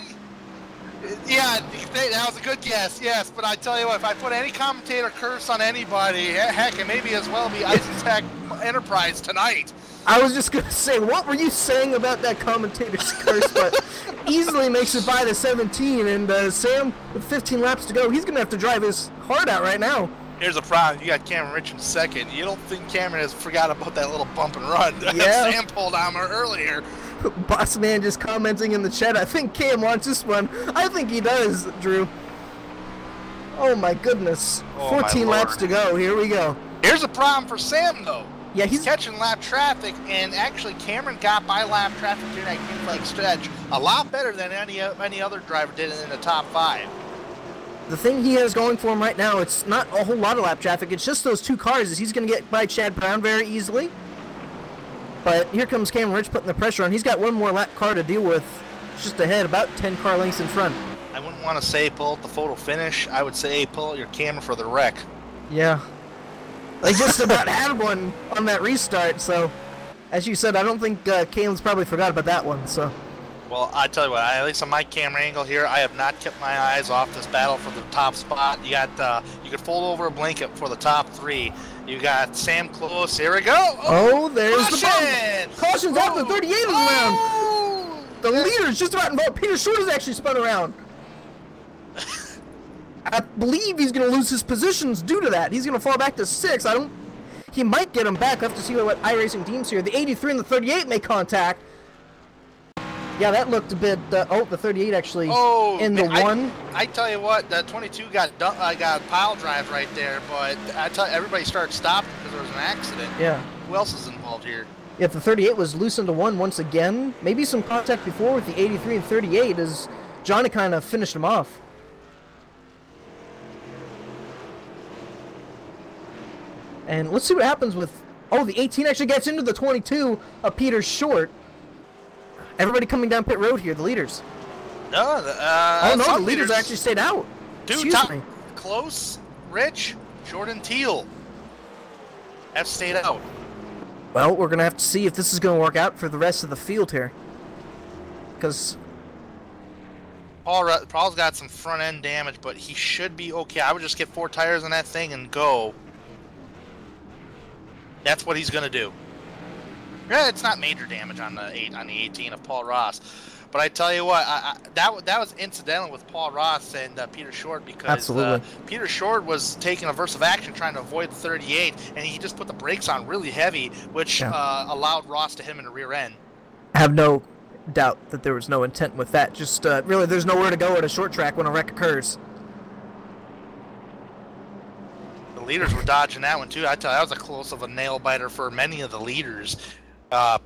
Yeah, that was a good guess, yes. But I tell you what, if I put any commentator curse on anybody, heck, it may be as well be Eisentek Enterprise tonight. I was just going to say, what were you saying about that commentator's curse? But easily makes it by the 17, and Sam, with 15 laps to go, he's going to have to drive his heart out right now. Here's the problem. You got Cameron Rich in 2nd. You don't think Cameron has forgot about that little bump and run that Sam pulled on earlier. Boss Man just commenting in the chat, I think Cam wants this one. I think he does, Drew. Oh my goodness. 14 laps to go. Here we go. Here's the problem for Sam, though. Yeah, he's catching lap traffic, and actually Cameron got by lap traffic during that green flag stretch a lot better than any other driver did in the top 5. The thing he has going for him right now, it's not a whole lot of lap traffic. It's just those 2 cars. Is he's going to get by Chad Brown very easily. But here comes Cameron Rich putting the pressure on. He's got one more lap car to deal with just ahead, about 10 car lengths in front. I wouldn't want to say pull out the photo finish. I would say pull out your camera for the wreck. Yeah. They just about had one on that restart, so as you said, I don't think Calen's probably forgot about that one. So. Well, I tell you what, at least on my camera angle here, I have not kept my eyes off this battle for the top spot. You got, you could fold over a blanket for the top 3. You got Sam Close. Here we go. Oh, there's caution! The bump. Caution's out the 38 is around. The leader's just about involved. Peter Short has actually spun around. I believe he's going to lose his positions due to that. He's going to fall back to 6. He might get him back. We'll have to see what iRacing teams here. The 83 and the 38 make contact. Yeah, that looked a bit. The 38 actually in the 1. I tell you what, the 22 got pile drive right there, but I tell you, everybody started stopping because there was an accident. Yeah. Who else is involved here? Yeah, the 38 was loose into 1 once again. Maybe some contact before with the 83 and 38 as Johnny kind of finished him off. And let's see what happens with... Oh, the 18 actually gets into the 22 of Peter Short. Everybody coming down pit road here, the leaders. No, the leaders actually stayed out. Dude, Close, Rich, Jordan Teal have stayed out. Well, we're going to have to see if this is going to work out for the rest of the field here. Because... Paul's got some front end damage, but he should be okay. I would just get 4 tires on that thing and go. That's what he's going to do. Yeah, it's not major damage on the 18 of Paul Ross, but I tell you what, that was incidental with Paul Ross and Peter Short because Peter Short was taking aversive action trying to avoid the 38, and he just put the brakes on really heavy, which allowed Ross to hit him in the rear end. I have no doubt that there was no intent with that. Just really, there's nowhere to go at a short track when a wreck occurs. The leaders were dodging that one too. I tell you, that was a close of a nail biter for many of the leaders.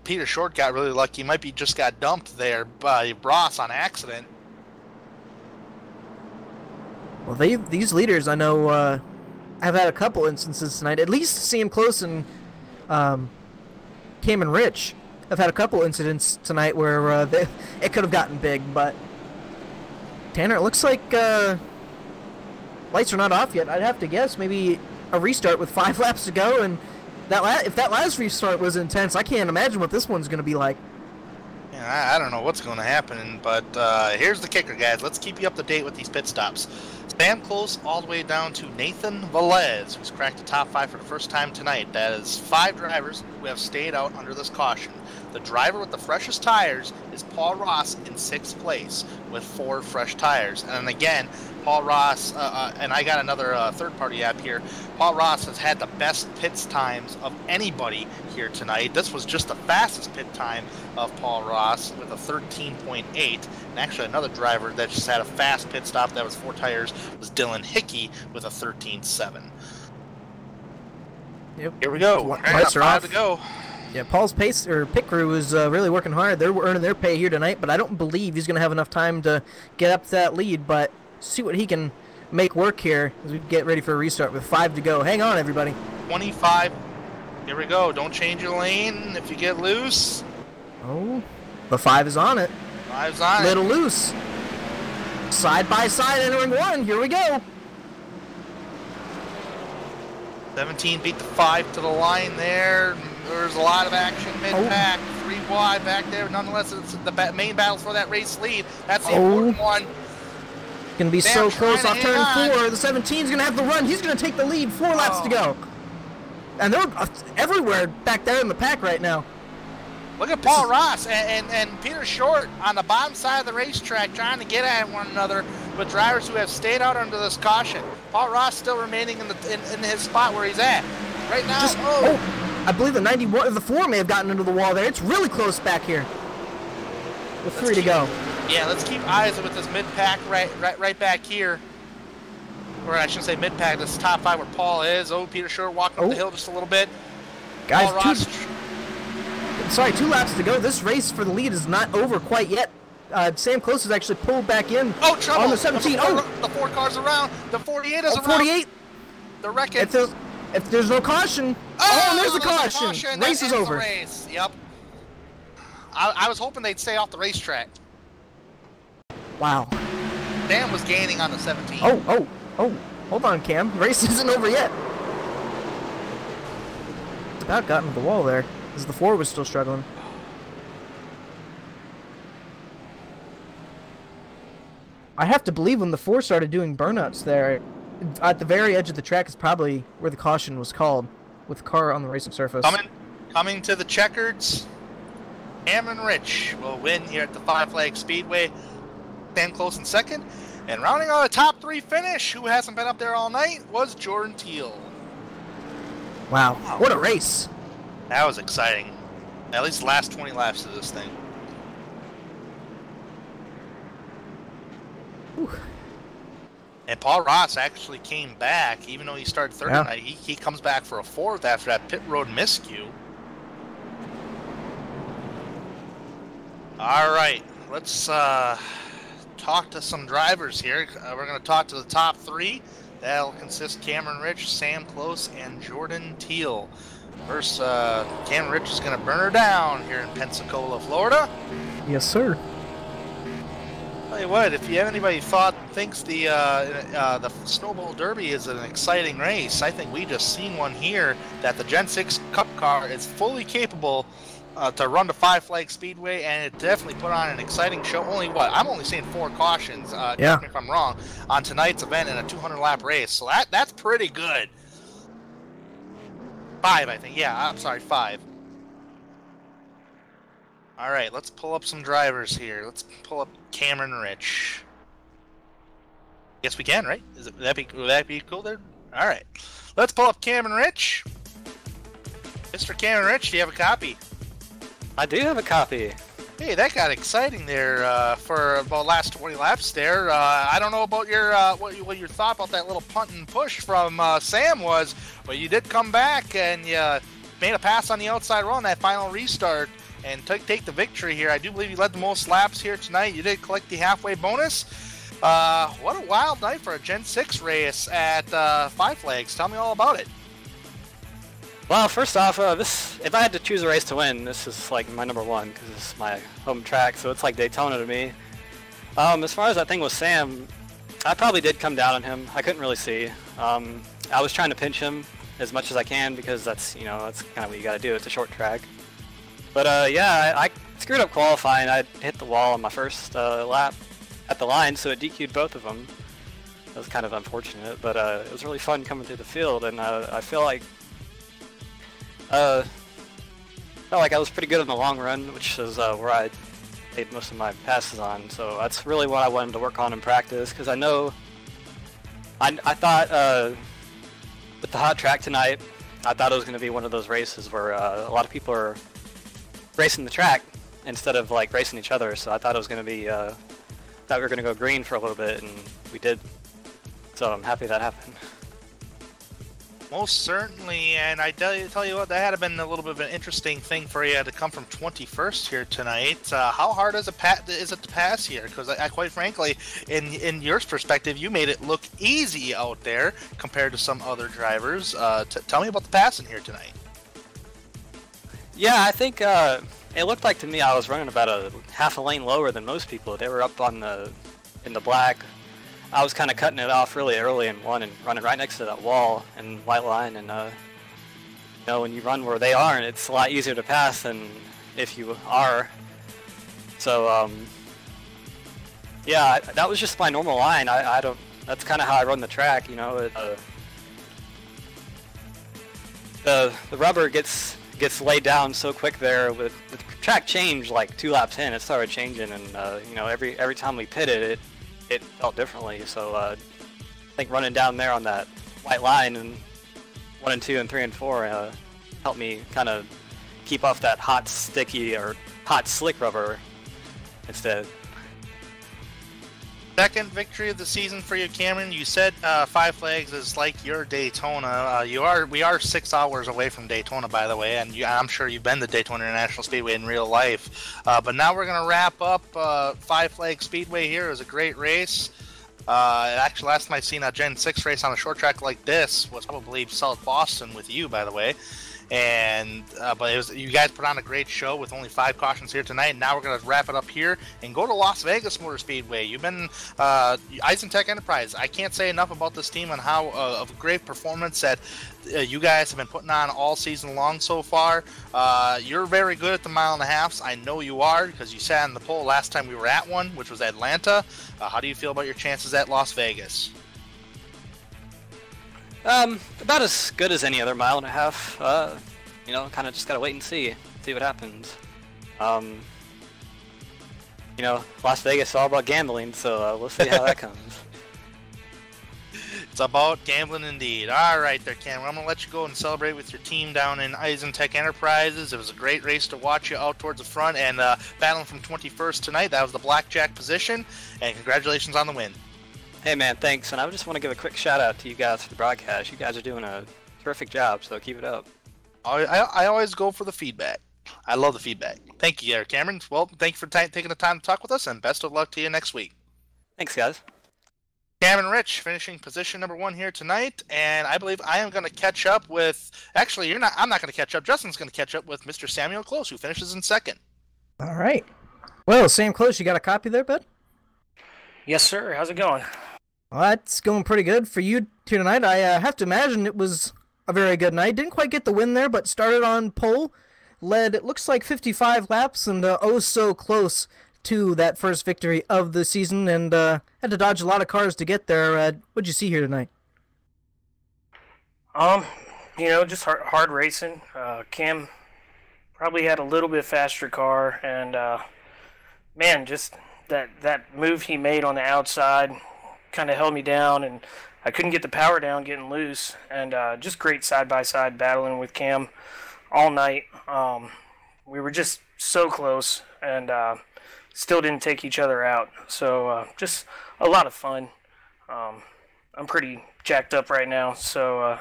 Peter Short got really lucky. He might be just got dumped there by Ross on accident. Well, these leaders I know have had a couple instances tonight. At least Sam Close and Cameron Rich have had a couple incidents tonight where it could have gotten big. But Tanner, it looks like lights are not off yet. I'd have to guess maybe a restart with 5 laps to go, and if that last restart was intense, I can't imagine what this one's going to be like. Yeah, I don't know what's going to happen, but here's the kicker, guys. Let's keep you up to date with these pit stops. Sam Close all the way down to Nathan Velez, who's cracked the top 5 for the first time tonight. That is 5 drivers who have stayed out under this caution. The driver with the freshest tires is Paul Ross in 6th place with 4 fresh tires. And again, Paul Ross, and I got another third-party app here, Paul Ross has had the best pits times of anybody here tonight. This was just the fastest pit time of Paul Ross with a 13.8. And actually another driver that just had a fast pit stop that was 4 tires was Dylan Hickey with a 13.7. Yep. Here we go. Lights are 5 off. to go. Yeah, Paul's pit crew is really working hard. They're earning their pay here tonight, but I don't believe he's going to have enough time to get up to that lead. But see what he can make work here as we get ready for a restart with 5 to go. Hang on, everybody. 25. Here we go. Don't change your lane if you get loose. Oh, the 5 is on it. 5's on Little loose. Side by side entering 1. Here we go. 17 beat the 5 to the line there. There's a lot of action mid-pack. 3 wide back there. Nonetheless, it's the main battle for that race lead. That's the important one. Going to be so close off turn 4. The 17's going to have the run. He's going to take the lead. 4 laps to go. And they're everywhere back there in the pack right now. Look at Paul Ross and Peter Short on the bottom side of the racetrack trying to get at one another with drivers who have stayed out under this caution. Paul Ross still remaining in his spot where he's at. Right now, I believe the 91 or the 4 may have gotten into the wall there. It's really close back here. With 3 to go. Yeah, let's keep eyes with this mid-pack right back here. Or I shouldn't say mid-pack, this top 5 where Paul is. Peter Short walking up the hill just a little bit. Guys, Ross. two laps to go. This race for the lead is not over quite yet. Sam Close has actually pulled back in Trouble. on the 17. The 4 cars around. The 48 is around. 48. The wrecking. If there's no caution. There's a caution. Race is over. Race. Yep. I was hoping they'd stay off the racetrack. Wow. Dan was gaining on the 17. Oh. Hold on, Cam. Race isn't over yet. It's about gotten to the wall there, as the 4 was still struggling. I have to believe when the 4 started doing burnouts there, at the very edge of the track is probably where the caution was called, with the car on the racing surface. Coming to the checkers, Cameron Rich will win here at the Five Flags Speedway. Sam Close in second. And rounding out a top 3 finish, who hasn't been up there all night, was Jordan Teal. Wow, what a race. That was exciting. At least the last 20 laps of this thing. Whew. And Paul Ross actually came back, even though he started third tonight. He comes back for a 4th after that pit road miscue. All right, let's talk to some drivers here. We're going to talk to the top 3. That'll consist Cameron Rich, Sam Close, and Jordan Teal. First, Cameron Rich is going to burn her down here in Pensacola, Florida. Yes, sir. Tell you what, if anybody thinks the Snowball Derby is an exciting race, I think we just seen one here that the Gen 6 Cup car is fully capable to run the Five Flags Speedway, and it definitely put on an exciting show. I'm only seeing 4 cautions, correct me if I'm wrong, on tonight's event in a 200-lap race, so that's pretty good. 5, I think. Yeah, I'm sorry, 5. All right, let's pull up some drivers here. Let's pull up Cameron Rich. Yes, we can, right? Would that be cool there? All right, let's pull up Cameron Rich. Mr. Cameron Rich, do you have a copy? I do have a copy. Hey, that got exciting there for about the last 20 laps there. I don't know about your what your thought about that little punt and push from Sam was, but you did come back and you made a pass on the outside row on that final restart and take the victory here. I do believe you led the most laps here tonight. You did collect the halfway bonus. What a wild night for a Gen 6 race at Five Flags. Tell me all about it. Well, first off, if I had to choose a race to win, this is like my number 1 because this is my home track, so it's like Daytona to me. As far as that thing with Sam, I probably did come down on him. I couldn't really see. I was trying to pinch him as much as I can because that's kind of what you got to do. It's a short track. But yeah, I screwed up qualifying. I hit the wall on my first lap at the line, so it DQ'd both of them. That was kind of unfortunate, but it was really fun coming through the field, and I feel like I was pretty good in the long run, which is where I made most of my passes on. So that's really what I wanted to work on in practice, because I know I thought with the hot track tonight, I thought it was going to be one of those races where a lot of people are racing the track instead of like racing each other. So I thought it was going to be thought we were going to go green for a little bit, and we did. So I'm happy that happened. Most certainly, and I tell you what, that had been a little bit of an interesting thing for you to come from 21st here tonight. How hard is it to pass here? Because I quite frankly, in your perspective, you made it look easy out there compared to some other drivers. Tell me about the passing here tonight. Yeah, I think it looked like to me I was running about a half a lane lower than most people. They were up in the black. I was kind of cutting it off really early in one and running right next to that wall and white line, and when you run where they aren't, it's a lot easier to pass than if you are. So yeah, that was just my normal line. I don't. That's kind of how I run the track, The rubber gets laid down so quick there. With the track change like 2 laps in, it started changing, and every time we pitted it felt differently. So I think running down there on that white line and 1 and 2 and 3 and 4 helped me kind of keep off that hot sticky or hot slick rubber instead. Second victory of the season for you, Cameron. You said Five Flags is like your Daytona. We are 6 hours away from Daytona, by the way, and I'm sure you've been to Daytona International Speedway in real life. But now we're going to wrap up Five Flags Speedway here. It was a great race. Actually, last time I seen a Gen 6 race on a short track like this was probably South Boston with you, by the way. And but you guys put on a great show with only 5 cautions here tonight. And now we're going to wrap it up here and go to Las Vegas Motor Speedway. You've been Isentech Enterprise. I can't say enough about this team and how of a great performance that you guys have been putting on all season long so far. You're very good at the mile and a halves. I know you are because you sat on the pole last time we were at one, which was Atlanta. How do you feel about your chances at Las Vegas? About as good as any other mile and a half. You know, kind of just gotta wait and see what happens. You know, Las Vegas is all about gambling, so we'll see how that comes. It's about gambling indeed. All right there, Cameron. I'm going to let you go and celebrate with your team down in Isentech Enterprises. It was a great race to watch you out towards the front and battling from 21st tonight. That was the blackjack position, and congratulations on the win. Hey man, thanks. And I just want to give a quick shout out to you guys for the broadcast. You guys are doing a terrific job, so keep it up. I always go for the feedback. I love the feedback. Thank you, Cameron. Well, thank you for taking the time to talk with us, and best of luck to you next week. Thanks, guys. Cameron Rich finishing position number 1 here tonight, and I believe I am going to catch up with. Actually, you're not. I'm not going to catch up. Justin's going to catch up with Mr. Samuel Close, who finishes in second. All right. Well, Sam Close, you got a copy there, bud? Yes, sir. How's it going? Well, that's going pretty good for you two tonight. I have to imagine it was a very good night. Didn't quite get the win there, but started on pole, led, it looks like 55 laps, and oh so close to that first victory of the season, and had to dodge a lot of cars to get there. What'd you see here tonight? You know, just hard racing. Cam probably had a little bit faster car, and man, just that move he made on the outside kind of held me down, and I couldn't get the power down, getting loose, and just great side-by-side battling with Cam all night. We were just so close, and still didn't take each other out. So just a lot of fun. I'm pretty jacked up right now, so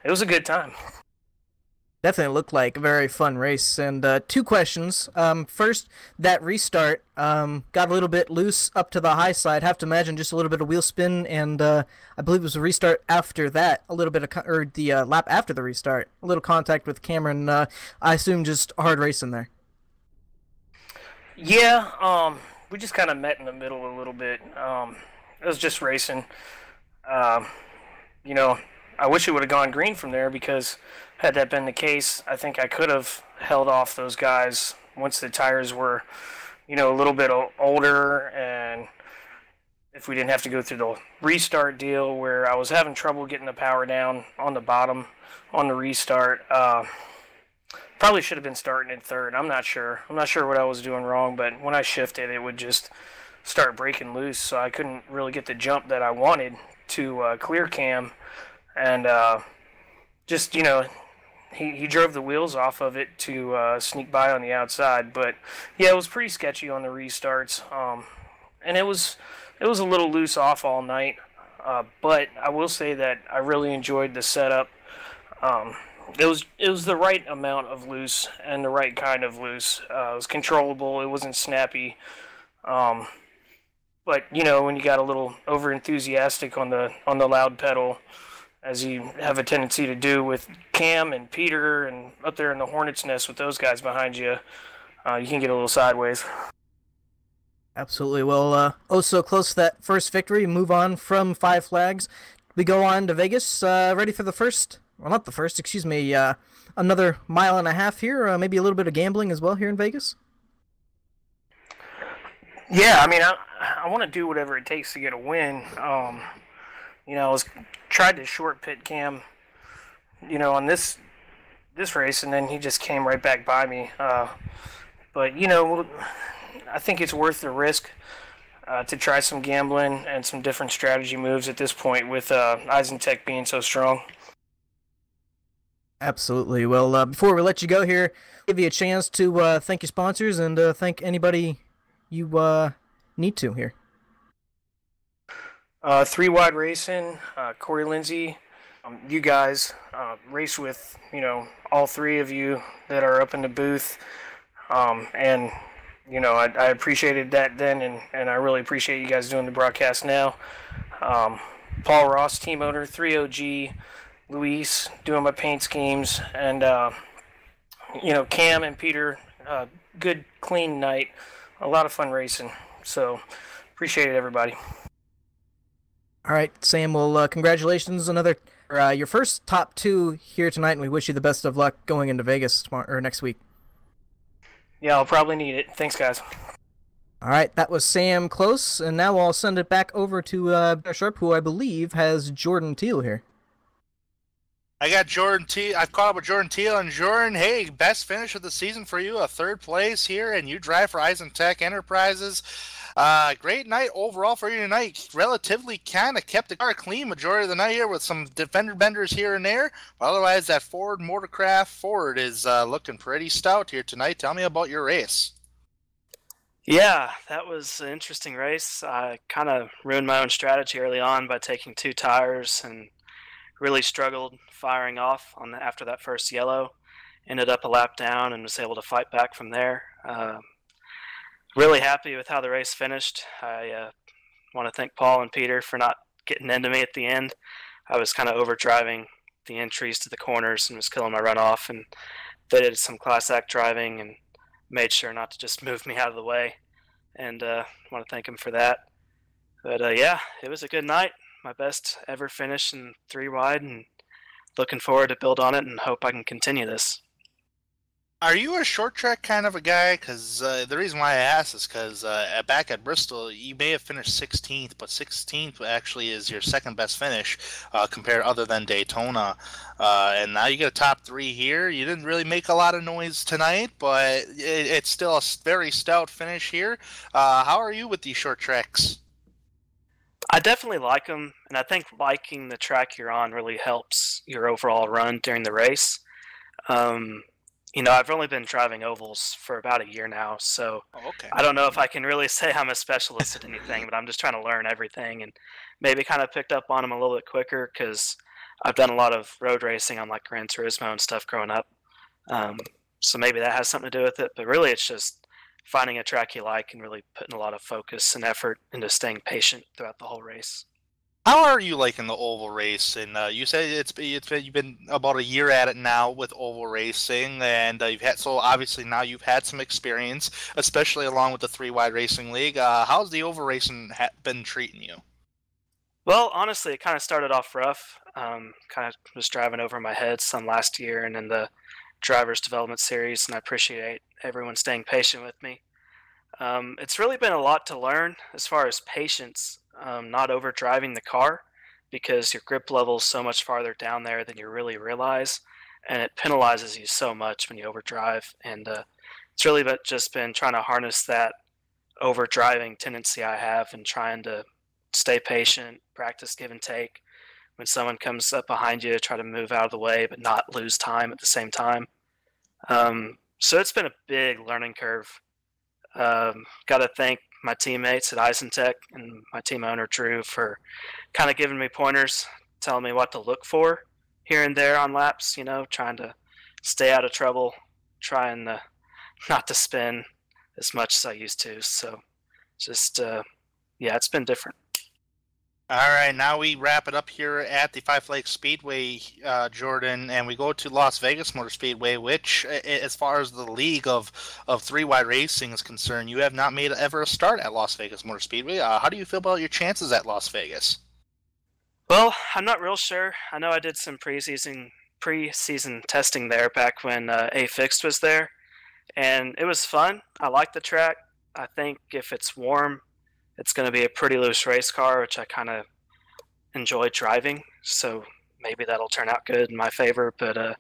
it was a good time. Definitely looked like a very fun race. And 2 questions. First, that restart got a little bit loose up to the high side. Have to imagine just a little bit of wheel spin, and I believe it was a restart after that. A little bit of or the lap after the restart. A little contact with Cameron. I assume just hard racing there. Yeah, we just kind of met in the middle a little bit. It was just racing. You know, I wish it would have gone green from there, because had that been the case, I think I could have held off those guys once the tires were, you know, a little bit older, and if we didn't have to go through the restart deal where I was having trouble getting the power down on the bottom on the restart. Probably should have been starting in third. I'm not sure what I was doing wrong, but when I shifted, it would just start breaking loose, so I couldn't really get the jump that I wanted to clear Cam, and just, you know, he drove the wheels off of it to sneak by on the outside. But yeah, it was pretty sketchy on the restarts, and it was a little loose off all night. But I will say that I really enjoyed the setup. It was the right amount of loose and the right kind of loose. It was controllable. It wasn't snappy. But you know, when you got a little over enthusiastic on the loud pedal, as you have a tendency to do with Cam and Peter and up there in the hornet's nest with those guys behind you, you can get a little sideways. Absolutely. Well, oh so close to that first victory. Move on from Five Flags. We go on to Vegas, ready for the first, well, not the first, excuse me, another mile and a half here, maybe a little bit of gambling as well here in Vegas? Yeah, I mean, I want to do whatever it takes to get a win. You know, I tried to short pit Cam, you know, on this race, and then he just came right back by me. But, you know, I think it's worth the risk to try some gambling and some different strategy moves at this point with Isentech being so strong. Absolutely. Well, before we let you go here, give you a chance to thank your sponsors and thank anybody you need to here. Three Wide Racing, Corey Lindsay. You guys race with, all three of you that are up in the booth. And, I appreciated that then, and I really appreciate you guys doing the broadcast now. Paul Ross, team owner, 3OG, Luis, doing my paint schemes, and, Cam and Peter, good, clean night. A lot of fun racing. So, appreciate it, everybody. All right, Sam. Well, congratulations, your first top 2 here tonight, and we wish you the best of luck going into Vegas tomorrow or next week. Yeah, I'll probably need it. Thanks, guys. All right, that was Sam Close, and now I'll send it back over to Sharp, who I believe has Jordan Teal here. I got Jordan Teal. I've caught up with Jordan Teal, and Jordan, hey, best finish of the season for you, a 3rd place here, and you drive for Eisentech Enterprises. Great night overall for you tonight. Relatively kind of kept the car clean majority of the night here with some fender benders here and there. But otherwise, that Ford Motorcraft Ford is looking pretty stout here tonight. Tell me about your race. Yeah, that was an interesting race. I kind of ruined my own strategy early on by taking 2 tires and really struggled firing off after that first yellow. Ended up a lap down and was able to fight back from there. Really happy with how the race finished. I want to thank Paul and Peter for not getting into me at the end. I was kind of overdriving the entries to the corners and was killing my runoff, and they did some class act driving and made sure not to just move me out of the way, and want to thank them for that. But yeah, it was a good night. My best ever finish in 3 wide, and looking forward to build on it and hope I can continue this. Are you a short track kind of a guy? Because the reason why I asked is because back at Bristol, you may have finished 16th, but 16th actually is your 2nd best finish compared other than Daytona. And now you get a top 3 here. You didn't really make a lot of noise tonight, but it's still a very stout finish here. How are you with these short tracks? I definitely like them, and I think liking the track you're on really helps your overall run during the race. I've only been driving ovals for about a year now, so I don't know if I can really say I'm a specialist at anything, but I'm just trying to learn everything and maybe kind of picked up on them a little bit quicker because I've done a lot of road racing on like Gran Turismo and stuff growing up. So maybe that has something to do with it, but really it's just finding a track you like and really putting a lot of focus and effort into staying patient throughout the whole race. How are you liking the oval race? And you said you've been about a year at it now with oval racing, and obviously now you've had some experience, especially along with the 3 Wide Racing League. How's the oval racing been treating you? Well, honestly, it kind of started off rough. Kind of was driving over my head some last year and in the Drivers Development Series, and I appreciate everyone staying patient with me. It's really been a lot to learn as far as patience. Not over driving the car because your grip level is so much farther down there than you really realize, and it penalizes you so much when you overdrive. And it's really just been trying to harness that overdriving tendency I have and trying to stay patient, practice give and take. When someone comes up behind you, try to move out of the way but not lose time at the same time. So it's been a big learning curve. Got to thank my teammates at Eisentech and my team owner Drew for kind of giving me pointers, telling me what to look for here and there on laps, trying to stay out of trouble, trying not to spin as much as I used to. So just, it's been different. All right, now we wrap it up here at the Five Lakes Speedway, Jordan, and we go to Las Vegas Motor Speedway, which, as far as the league of 3 Wide Racing is concerned, you have not made ever a start at Las Vegas Motor Speedway. How do you feel about your chances at Las Vegas? Well, I'm not real sure. I know I did some preseason testing there back when A Fixed was there, and it was fun. I like the track. I think if it's warm, it's going to be a pretty loose race car, which I kind of enjoy driving, so maybe that'll turn out good in my favor. But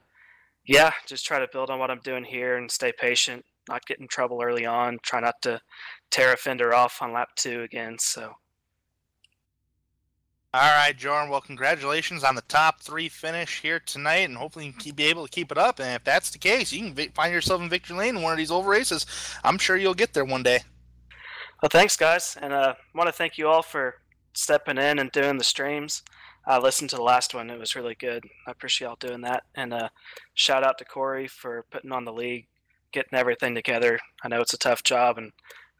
just try to build on what I'm doing here and stay patient, not get in trouble early on, try not to tear a fender off on lap 2 again. So. All right, Jordan, well, congratulations on the top 3 finish here tonight, and hopefully you can be able to keep it up. And if that's the case, you can find yourself in victory lane in one of these oval races. I'm sure you'll get there one day. Well, thanks, guys, and I want to thank you all for stepping in and doing the streams. I listened to the last one. It was really good. I appreciate y'all doing that. And shout out to Corey for putting on the league, getting everything together. I know it's a tough job, and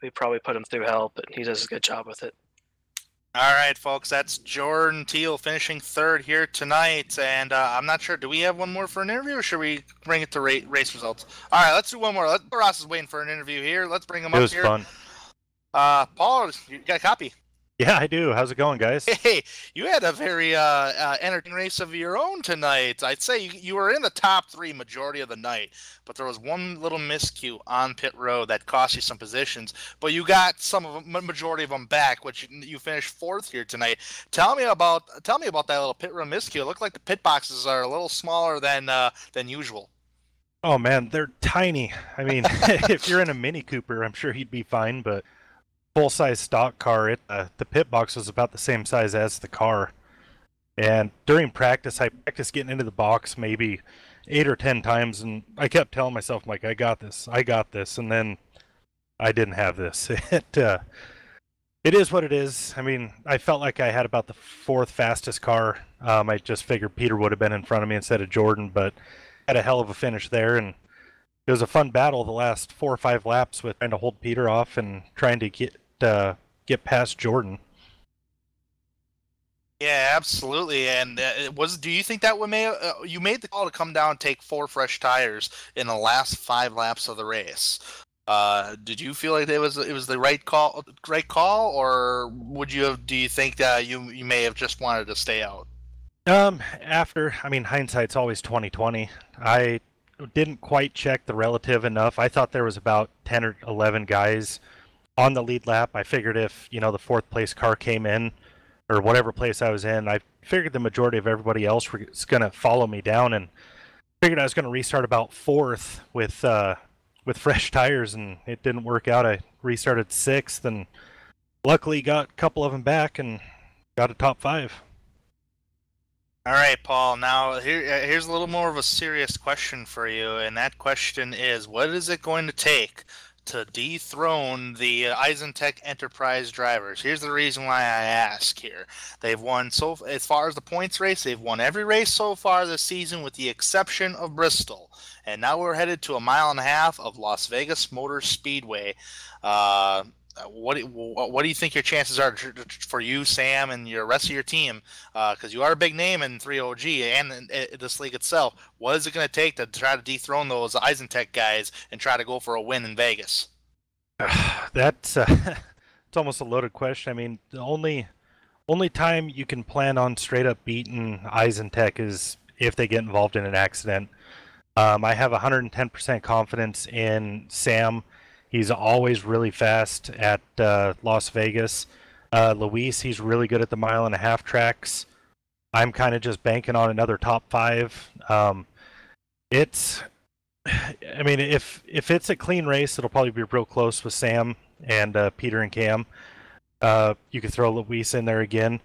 we probably put him through hell, but he does a good job with it. All right, folks, that's Jordan Teal finishing third here tonight. And I'm not sure, do we have one more for an interview, or should we bring it to race results? All right, let's do one more. Ross is waiting for an interview here. Let's bring him up here. It was fun. Paul, you got a copy? Yeah, I do. How's it going, guys? Hey, you had a very entertaining race of your own tonight. I'd say you were in the top three majority of the night, but there was one little miscue on pit road that cost you some positions. But you got some of them, majority of them back, which you finished fourth here tonight. Tell me about that little pit road miscue. It looked like the pit boxes are a little smaller than usual. Oh man, they're tiny. I mean, if you're in a Mini Cooper, I'm sure he'd be fine, but full-size stock car, the pit box was about the same size as the car. And during practice, I practiced getting into the box maybe 8 or 10 times, and I kept telling myself, I'm like, I got this, and then I didn't have this. It is what it is. I mean, I felt like I had about the fourth fastest car. I just figured Peter would have been in front of me instead of Jordan, but had a hell of a finish there, and it was a fun battle the last 4 or 5 laps with trying to hold Peter off and trying to get past Jordan. Yeah, absolutely. And do you think that you made the call to come down and take 4 fresh tires in the last 5 laps of the race? Did you feel like it was the right call, or do you think that you may have just wanted to stay out? Hindsight's always 20/20. I didn't quite check the relative enough. I thought there was about 10 or 11 guys on the lead lap. I figured if, the 4th place car came in, or whatever place I was in, I figured the majority of everybody else was going to follow me down, and figured I was going to restart about 4th with fresh tires, and it didn't work out. I restarted 6th, and luckily got a couple of them back and got a top 5. All right, Paul. Now, here's a little more of a serious question for you, and that question is, what is it going to take to dethrone the Isentech Enterprise drivers? Here's the reason why I ask here. They've won, as far as the points race, they've won every race so far this season with the exception of Bristol. And now we're headed to 1.5 miles of Las Vegas Motor Speedway. What do you think your chances are for you, Sam, and your rest of your team? Because you are a big name in 3OG and this league itself. What is it going to take to try to dethrone those Isentech guys and try to go for a win in Vegas? That's it's almost a loaded question. I mean, the only time you can plan on straight up beating Isentech is if they get involved in an accident. I have 110% confidence in Sam. He's always really fast at Las Vegas. Luis, he's really good at the 1.5 mile tracks. I'm kind of just banking on another top 5. If it's a clean race, it'll probably be real close with Sam and Peter and Cam. You could throw Luis in there again.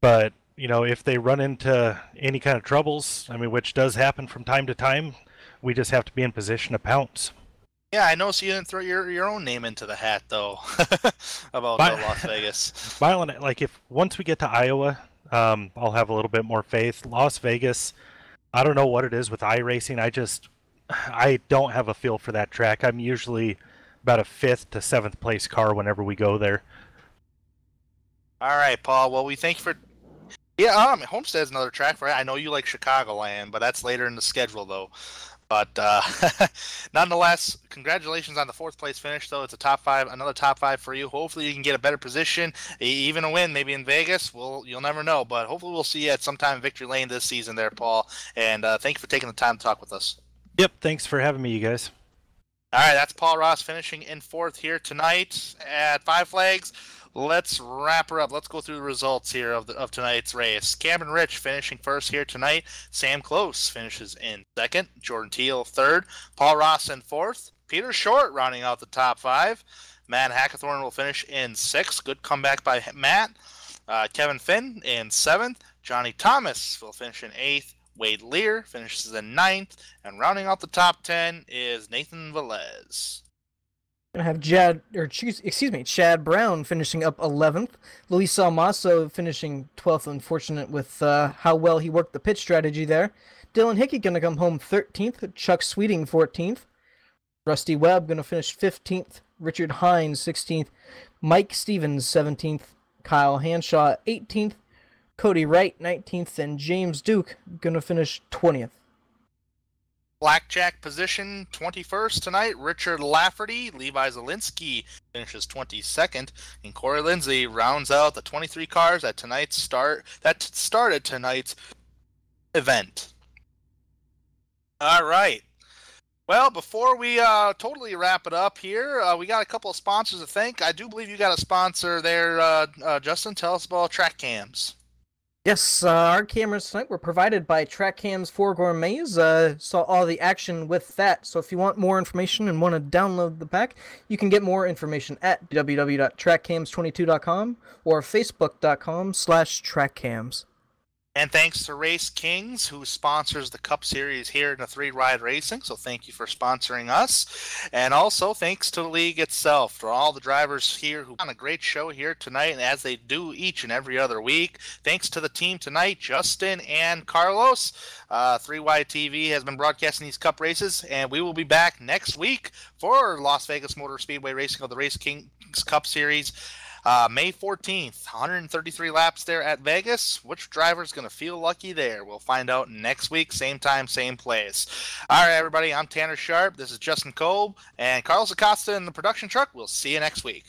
But, if they run into any kind of troubles, which does happen from time to time, we just have to be in position to pounce. Yeah, I know. So you didn't throw your own name into the hat, though, about Las Vegas. If once we get to Iowa, I'll have a little bit more faith. Las Vegas, I don't know what it is with iRacing. I don't have a feel for that track. I'm usually about a 5th to 7th place car whenever we go there. All right, Paul. Well, we thank you for. Yeah, Homestead's another track for it. I know you like Chicagoland, but that's later in the schedule, though. But nonetheless, congratulations on the 4th place finish, though. It's a top 5, another top 5 for you. Hopefully you can get a better position, even a win, maybe in Vegas. You'll never know, but hopefully we'll see you at sometime Victory Lane this season there, Paul. And thank you for taking the time to talk with us. Yep, thanks for having me, you guys. All right, that's Paul Ross finishing in 4th here tonight at Five Flags. Let's wrap her up. Let's go through the results here of tonight's race. Cameron Rich finishing 1st here tonight. Sam Close finishes in 2nd. Jordan Teal 3rd. Paul Ross in 4th. Peter Short rounding out the top 5. Matt Hackathorn will finish in 6th. Good comeback by Matt. Kevin Finn in 7th. Johnny Thomas will finish in 8th. Wade Lear finishes in 9th. And rounding out the top 10 is Nathan Velez. Gonna have Chad Brown finishing up 11th. Luis Almaso finishing 12th, unfortunate with how well he worked the pit strategy there. Dylan Hickey gonna come home 13th. Chuck Sweeting 14th. Rusty Webb gonna finish 15th. Richard Hines 16th. Mike Stevens 17th. Kyle Hanshaw 18th. Cody Wright 19th. And James Duke gonna finish 20th. Blackjack position 21st tonight. Richard Lafferty, Levi Zielinski finishes 22nd, and Corey Lindsay rounds out the 23 cars at started tonight's event. All right. Well, before we totally wrap it up here, we got a couple of sponsors to thank. I do believe you got a sponsor there, Justin. Tell us about Track Cams. Yes, our cameras tonight were provided by Track Cams for Gourmets. Saw all the action with that. So if you want more information and want to download the pack, you can get more information at www.trackcams22.com or facebook.com/trackcams. And thanks to RaceKings, who sponsors the Cup Series here in the 3-Ride Racing. So thank you for sponsoring us. And also thanks to the league itself, for all the drivers here who on a great show here tonight, and as they do each and every other week. Thanks to the team tonight, Justin and Carlos. 3-Wide TV has been broadcasting these Cup races, and we will be back next week for Las Vegas Motor Speedway Racing of the RaceKings Cup Series. May 14th, 133 laps there at Vegas. Which driver is going to feel lucky there? We'll find out next week, same time, same place. All right, everybody, I'm Tanner Sharp. This is Justin Kolb and Carlos Acosta in the production truck. We'll see you next week.